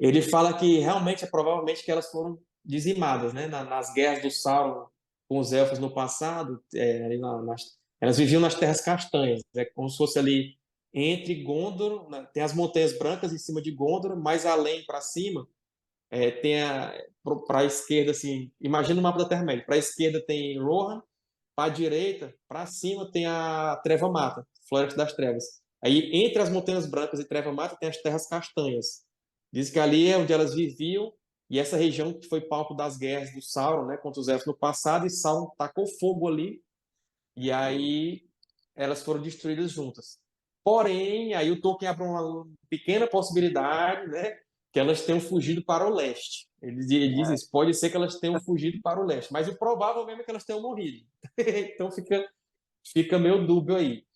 Ele fala que realmente, provavelmente, que elas foram dizimadas, né? Nas guerras do Sauron com os elfos no passado, elas viviam nas Terras Castanhas, é como se fosse ali entre Gondor, tem as Montanhas Brancas em cima de Gondor, mais além para cima, tem para a esquerda, assim, imagina o mapa da Terra-média, para a esquerda tem Rohan, para a direita, para cima tem a Treva Mata, Floresta das Trevas. Aí, entre as Montanhas Brancas e Treva Mata, tem as Terras Castanhas. Diz que ali é onde elas viviam, e essa região que foi palco das guerras do Sauron, né, contra os elfos no passado, e Sauron tacou fogo ali, e aí elas foram destruídas juntas. Porém, aí o Tolkien abre uma pequena possibilidade, né, que elas tenham fugido para o leste. Ele diz isso, pode ser que elas tenham fugido para o leste, mas o provável mesmo é que elas tenham morrido. Então fica meio dúbio aí.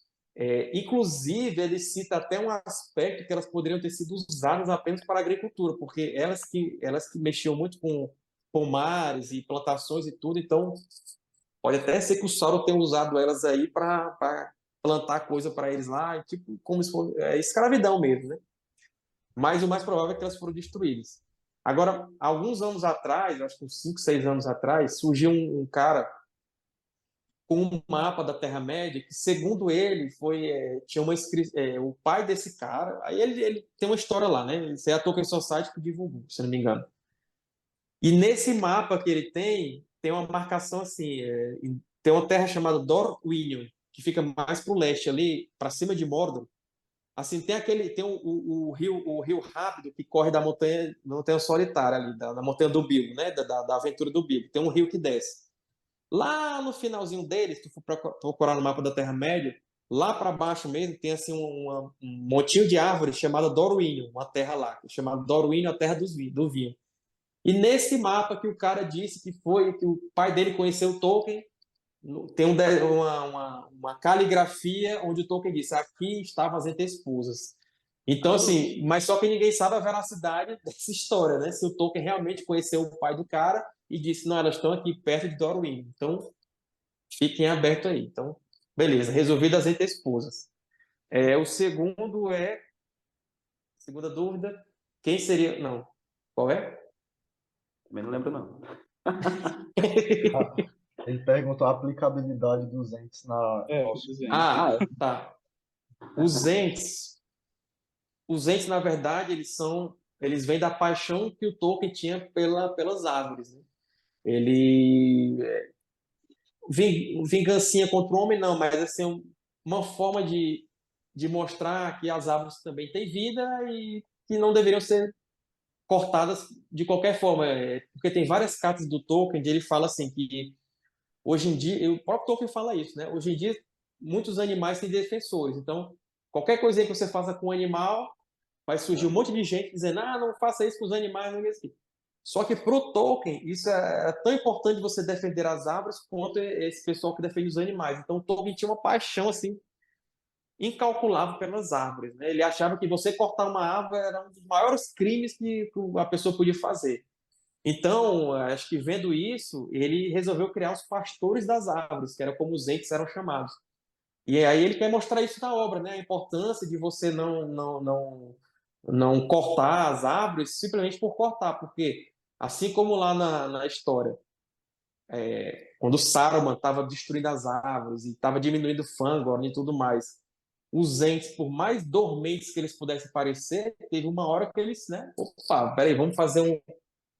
Inclusive, ele cita até um aspecto que elas poderiam ter sido usadas apenas para a agricultura, porque elas que mexiam muito com pomares e plantações e tudo, então Pode até ser que o Sauron tenha usado elas aí para plantar coisa para eles lá, tipo, como se fosse escravidão mesmo, né? Mas o mais provável é que elas foram destruídas. Agora, alguns anos atrás, acho que uns 5, 6 anos atrás, surgiu um cara com um mapa da Terra-média que, segundo ele, tinha o pai desse cara. Aí ele tem uma história lá, né? Isso é a Tolkien Society que divulgou, se não me engano. E nesse mapa que ele tem uma marcação assim, tem uma terra chamada Dorwinion, que fica mais para o leste ali, para cima de Mordor. Assim, tem o rio rápido que corre da montanha solitária ali, da montanha do Bilbo, né? Da aventura do Bilbo. Tem um rio que desce. Lá no finalzinho dele, se tu for procurar no mapa da Terra-média, lá para baixo mesmo tem assim um montinho de árvores chamada Dorwinion, uma terra lá, chamada Dorwinion, a terra do vinho. E nesse mapa que o cara disse que o pai dele conheceu o Tolkien, tem uma caligrafia onde o Tolkien disse: aqui estavam as esposas. Então, assim, mas só que ninguém sabe a veracidade dessa história, né? Se o Tolkien realmente conheceu o pai do cara e disse: não, elas estão aqui perto de Dorwin. Então, fiquem abertos aí. Então, beleza, resolvidas as esposas. O segundo segunda dúvida, quem seria. Não, qual é? Também não lembro, não. Ele perguntou a aplicabilidade dos entes no nosso. Tá. Os entes, na verdade, eles vêm da paixão que o Tolkien tinha pelas árvores, né? Ele vingancinha contra o homem não, mas assim uma forma de mostrar que as árvores também têm vida e que não deveriam ser cortadas de qualquer forma, porque tem várias cartas do Tolkien onde ele fala assim que hoje em dia, o próprio Tolkien fala isso, né? Hoje em dia muitos animais têm defensores, então qualquer coisinha que você faça com um animal vai surgir um monte de gente dizendo: não faça isso com os animais, não é assim. Só que para o Tolkien, isso é tão importante você defender as árvores quanto esse pessoal que defende os animais. Então, o Tolkien tinha uma paixão assim incalculável pelas árvores, né? Ele achava que você cortar uma árvore era um dos maiores crimes que a pessoa podia fazer. Então, acho que vendo isso, ele resolveu criar os pastores das árvores, que era como os entes eram chamados. E aí ele quer mostrar isso na obra, né? A importância de você não cortar as árvores simplesmente por cortar, porque assim como lá na história, quando Saruman estava destruindo as árvores e estava diminuindo o Fangorn e tudo mais, os entes, por mais dormentes que eles pudessem parecer, teve uma hora que eles, né? Opa, peraí, vamos fazer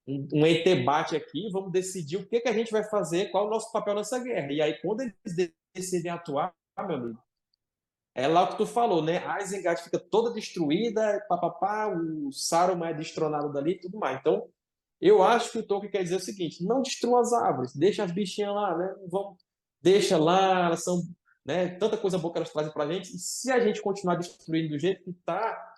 um entebate aqui, vamos decidir o que a gente vai fazer, qual é o nosso papel nessa guerra. E aí, quando eles decidem atuar, meu amigo, é lá o que tu falou, né? A Isengard fica toda destruída, papapá, o Saruman é destronado dali e tudo mais. Então, eu acho que o Tolkien quer dizer o seguinte: não destrua as árvores, deixa as bichinhas lá, né? Deixa lá, elas são, né? Tanta coisa boa que elas trazem pra gente. E se a gente continuar destruindo do jeito que tá,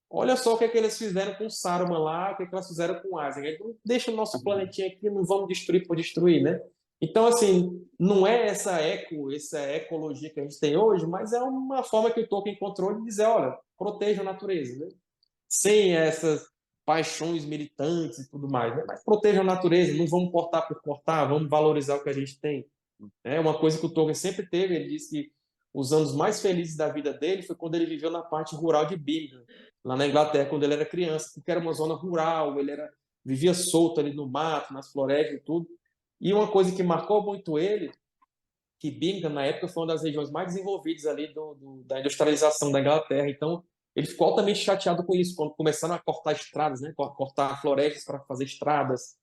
olha só o que é que eles fizeram com o Saruman lá, o que é que elas fizeram com o Isengard. Não deixa o nosso planetinha aqui, não vamos destruir por destruir, né? Então, assim, não é essa ecologia que a gente tem hoje, mas é uma forma que o Tolkien encontrou de dizer: olha, proteja a natureza, né? Sem essas paixões militantes e tudo mais, né? Mas proteja a natureza, não vamos cortar por cortar, vamos valorizar o que a gente tem. É uma coisa que o Tolkien sempre teve, ele disse que os anos mais felizes da vida dele foi quando ele viveu na parte rural de Birmingham, lá na Inglaterra, quando ele era criança, porque era uma zona rural, vivia solto ali no mato, nas florestas e tudo. E uma coisa que marcou muito ele, que Birmingham, na época, foi uma das regiões mais desenvolvidas ali da industrialização da Inglaterra. Então, ele ficou altamente chateado com isso, quando começaram a cortar estradas, né? Cortar florestas para fazer estradas,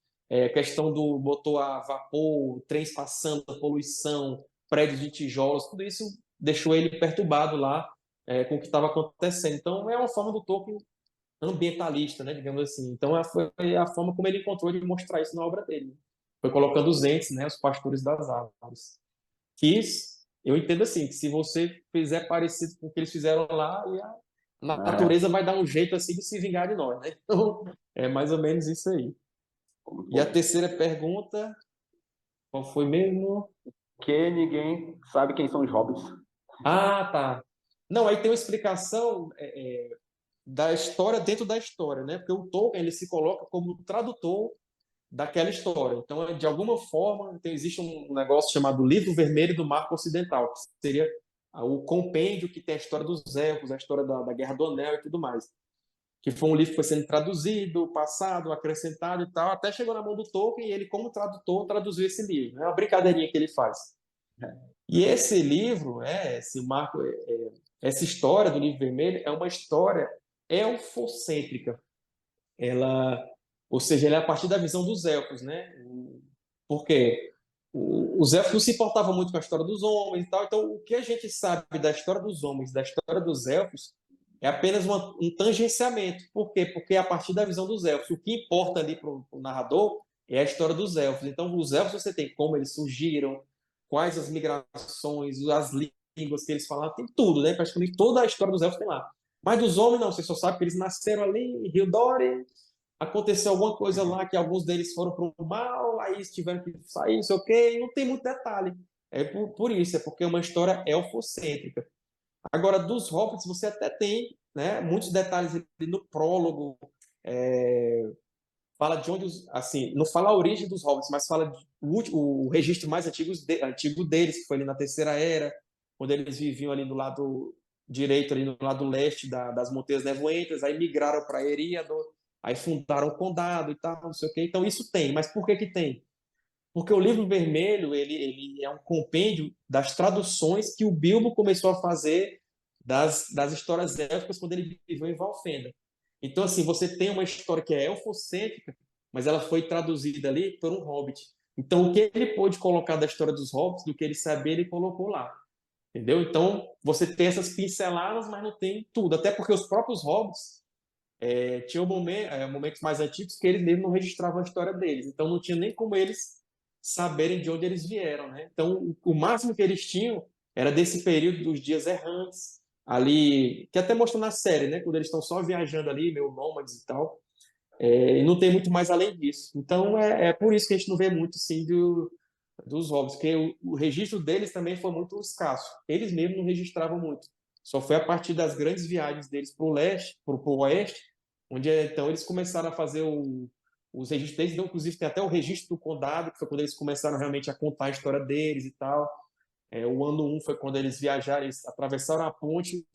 questão do motor a vapor, trens passando, poluição, prédios de tijolos, tudo isso deixou ele perturbado lá com o que estava acontecendo. Então, é uma forma do Tolkien ambientalista, né, digamos assim. Então, foi a forma como ele encontrou de mostrar isso na obra dele. Foi colocando os entes, né, os pastores das árvores. Que eu entendo assim, que se você fizer parecido com o que eles fizeram lá, a natureza vai dar um jeito assim de se vingar de nós, né? Então, é mais ou menos isso aí. E a terceira pergunta, qual foi mesmo? Que ninguém sabe quem são os hobbits. Tá. Não, aí tem uma explicação da história dentro da história, né? Porque o Tolkien, ele se coloca como tradutor daquela história. Então, de alguma forma, existe um negócio chamado Livro Vermelho do Marco Ocidental, que seria o compêndio que tem a história dos elfos, a história da Guerra do Anel e tudo mais. Que foi um livro que foi sendo traduzido, passado, acrescentado e tal, até chegou na mão do Tolkien e ele, como tradutor, traduziu esse livro. É uma brincadeirinha que ele faz. E esse livro, essa história do Livro Vermelho é uma história elfocêntrica. Ou seja, ela é a partir da visão dos elfos, né? Porque os elfos não se importavam muito com a história dos homens e tal, então o que a gente sabe da história dos homens, da história dos elfos, é apenas um tangenciamento. Por quê? Porque é a partir da visão dos elfos. O que importa ali para o narrador é a história dos elfos. Então, os elfos você tem como eles surgiram, quais as migrações, as línguas que eles falavam, tem tudo, né? Praticamente toda a história dos elfos tem lá. Mas dos homens, não, você só sabe que eles nasceram ali em Rio Dore, aconteceu alguma coisa lá que alguns deles foram para o mal, aí eles tiveram que sair, não sei o quê, e não tem muito detalhe. É por isso, é porque é uma história elfocêntrica. Agora, dos hobbits, você até tem, né, muitos detalhes ali no prólogo, fala de onde, assim, não fala a origem dos hobbits, mas fala o registro mais antigo deles, que foi ali na Terceira Era, quando eles viviam ali do lado direito, ali no lado leste das Montanhas Nevoentas, aí migraram para Eriador, aí fundaram o condado e tal, não sei o quê. Então, isso tem. Mas por que que tem? Porque o Livro Vermelho ele é um compêndio das traduções que o Bilbo começou a fazer das histórias élficas quando ele viveu em Valfenda. Então, assim, você tem uma história que é elfocêntrica, mas ela foi traduzida ali por um hobbit. Então, o que ele pôde colocar da história dos hobbits, do que ele sabia, ele colocou lá. Entendeu? Então, você tem essas pinceladas, mas não tem tudo. Até porque os próprios hobbits tinham momentos mais antigos que eles mesmos não registravam a história deles. Então, não tinha nem como eles saberem de onde eles vieram, né? Então, o máximo que eles tinham era desse período dos dias errantes, ali, que até mostra na série, né? Quando eles estão só viajando ali, meio nômades e tal, e não tem muito mais além disso. Então, é por isso que a gente não vê muito, sim, dos hobbits, porque o registro deles também foi muito escasso. Eles mesmos não registravam muito. Só foi a partir das grandes viagens deles para o leste, para o oeste, onde então eles começaram a fazer os registros deles. Então, inclusive, tem até o registro do condado, que foi quando eles começaram realmente a contar a história deles e tal. O ano 1 foi quando eles viajaram, eles atravessaram a ponte,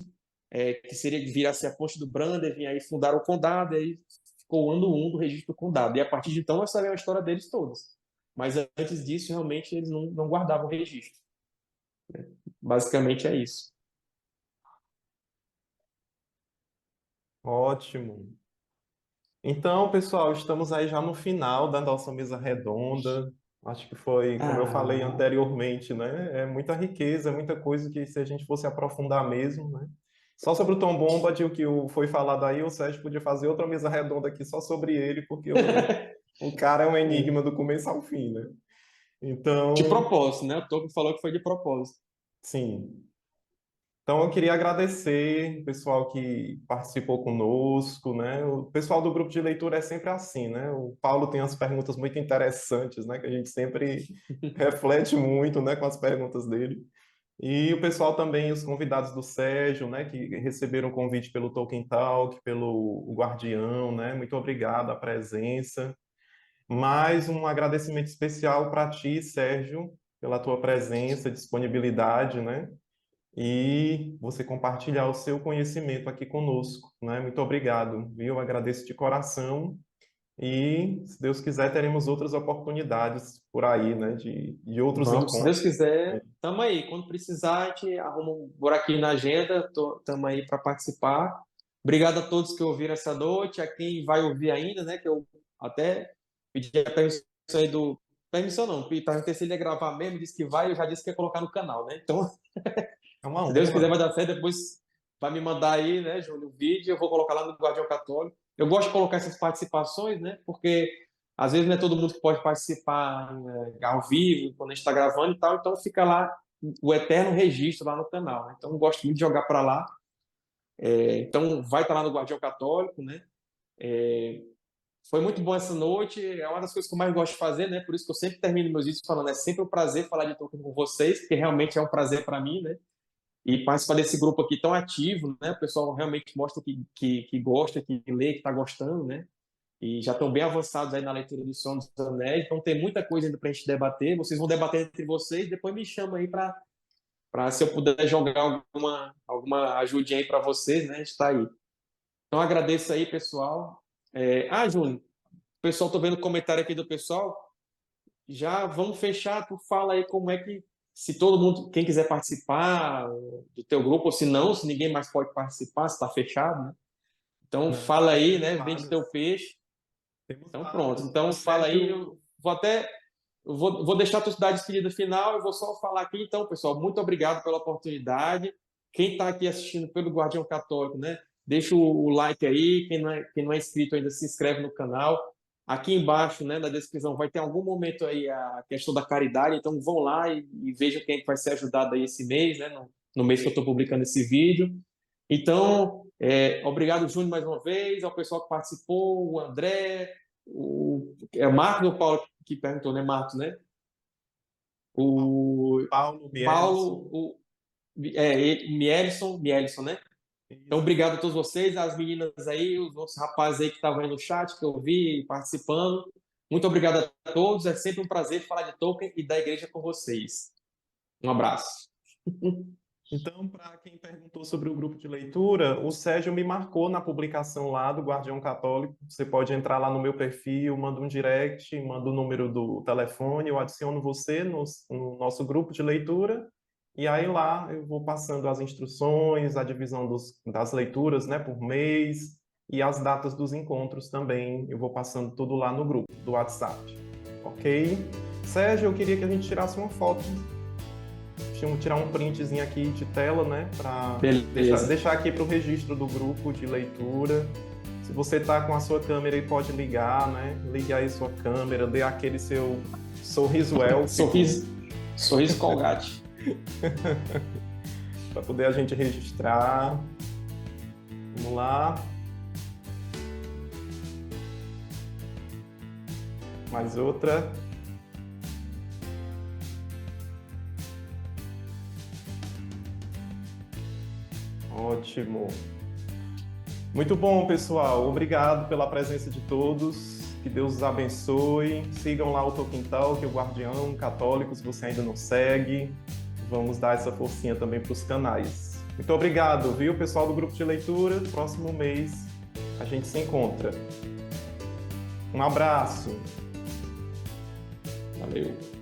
que seria virasse a ponte do Brandenburg, e aí fundaram o condado, e aí ficou o ano 1 do registro do condado. E a partir de então nós sabemos a história deles todas. Mas antes disso, realmente, eles não guardavam o registro. Basicamente é isso. Ótimo. Então, pessoal, estamos aí já no final da nossa mesa redonda. Acho que foi, como eu falei anteriormente, né? É muita riqueza, é muita coisa que se a gente fosse aprofundar mesmo, né? Só sobre o Tom Bombadil, o que foi falado aí, o Sérgio podia fazer outra mesa redonda aqui só sobre ele, porque o cara é um enigma do começo ao fim, né? De Então, propósito, né? O Tolkien falou que foi de propósito. sim. Então, eu queria agradecer o pessoal que participou conosco, né? O pessoal do grupo de leitura é sempre assim, né? O Paulo tem umas perguntas muito interessantes, né? Que a gente sempre reflete muito, né? Com as perguntas dele. E o pessoal também, os convidados do Sérgio, né? Que receberam o convite pelo Tolkien Talk, pelo Guardião, né? Muito obrigado a presença. Mais um agradecimento especial para ti, Sérgio, pela tua presença, disponibilidade, né? E você compartilhar o seu conhecimento aqui conosco, né? Muito obrigado, viu? Eu agradeço de coração e, se Deus quiser, teremos outras oportunidades por aí, né? De outros Vamos, se encontros. Deus quiser, tamo aí. Quando precisar, a gente arruma um buraquinho na agenda, tamo aí para participar. Obrigado a todos que ouviram essa noite, a quem vai ouvir ainda, né? Que eu até pedi a permissão aí do. Permissão não, perguntei se ele ia gravar mesmo, disse que vai, eu já disse que ia colocar no canal, né? Então, É uma se Deus quiser, honra. vai dar certo. Depois vai me mandar aí, né, Júlio, o vídeo. Eu vou colocar lá no Guardião Católico. Eu gosto de colocar essas participações, né? Porque às vezes não é todo mundo que pode participar ao vivo, quando a gente está gravando e tal. Então fica lá o eterno registro lá no canal, né? Então eu gosto muito de jogar para lá. Então vai estar lá no Guardião Católico, né? Foi muito bom essa noite. É uma das coisas que eu mais gosto de fazer, né? Por isso que eu sempre termino meus vídeos falando. É sempre um prazer falar de Tolkien com vocês, porque realmente é um prazer para mim, né? E participar desse grupo aqui tão ativo, né? O pessoal realmente mostra que gosta, que lê, que está gostando, né? e já estão bem avançados aí na leitura do Senhor dos Anéis, então tem muita coisa ainda para a gente debater. Vocês vão debater entre vocês, depois me chama aí para se eu puder jogar alguma ajudinha aí para vocês, né? Está aí. Então agradeço aí, pessoal. Júnior, o pessoal, tô vendo o comentário aqui do pessoal. Já vamos fechar, tu fala aí como é que, se todo mundo, quem quiser participar do teu grupo, ou se não, se ninguém mais pode participar, se está fechado, né? Então fala aí, né? Vende teu peixe. Então pronto. Então fala aí, eu vou deixar a tua cidade despedida final, eu vou só falar aqui, então, pessoal, muito obrigado pela oportunidade. Quem está aqui assistindo pelo Guardião Católico, né? Deixa o like aí, quem não é inscrito ainda, se inscreve no canal. Aqui embaixo, né, na descrição, vai ter algum momento aí a questão da caridade, então vão lá e vejam quem vai ser ajudado aí esse mês, né, no mês que eu estou publicando esse vídeo. Então, obrigado, Júnior, mais uma vez, ao pessoal que participou, o André, o Marcos ou o Paulo que perguntou, né, Marcos, né? O Paulo, Mielson, né? Então, obrigado a todos vocês, as meninas aí, os outros rapazes aí que estavam aí no chat, que eu vi participando. Muito obrigado a todos, é sempre um prazer falar de Tolkien e da igreja com vocês. Um abraço. Então, para quem perguntou sobre o grupo de leitura, o Sérgio me marcou na publicação lá do Guardião Católico. Você pode entrar lá no meu perfil, manda um direct, manda o número do telefone, eu adiciono você no nosso grupo de leitura. E aí lá eu vou passando as instruções, a divisão das leituras, né, por mês e as datas dos encontros também. Eu vou passando tudo lá no grupo do WhatsApp, ok? Sérgio, eu queria que a gente tirasse uma foto. Tirar um printzinho aqui de tela, né, para deixar aqui para o registro do grupo de leitura. Se você está com a sua câmera aí, pode ligar, né? Ligue aí sua câmera, dê aquele seu sorriso élfico. Sorriso Colgate. Para poder a gente registrar. Vamos lá. Mais outra. Ótimo. Muito bom, pessoal. Obrigado pela presença de todos. Que Deus os abençoe. Sigam lá o Tolkien Talk, o Guardião Católico, se você ainda não segue. Vamos dar essa forcinha também para os canais. Muito obrigado, viu, pessoal do grupo de leitura. Próximo mês a gente se encontra. Um abraço. Valeu.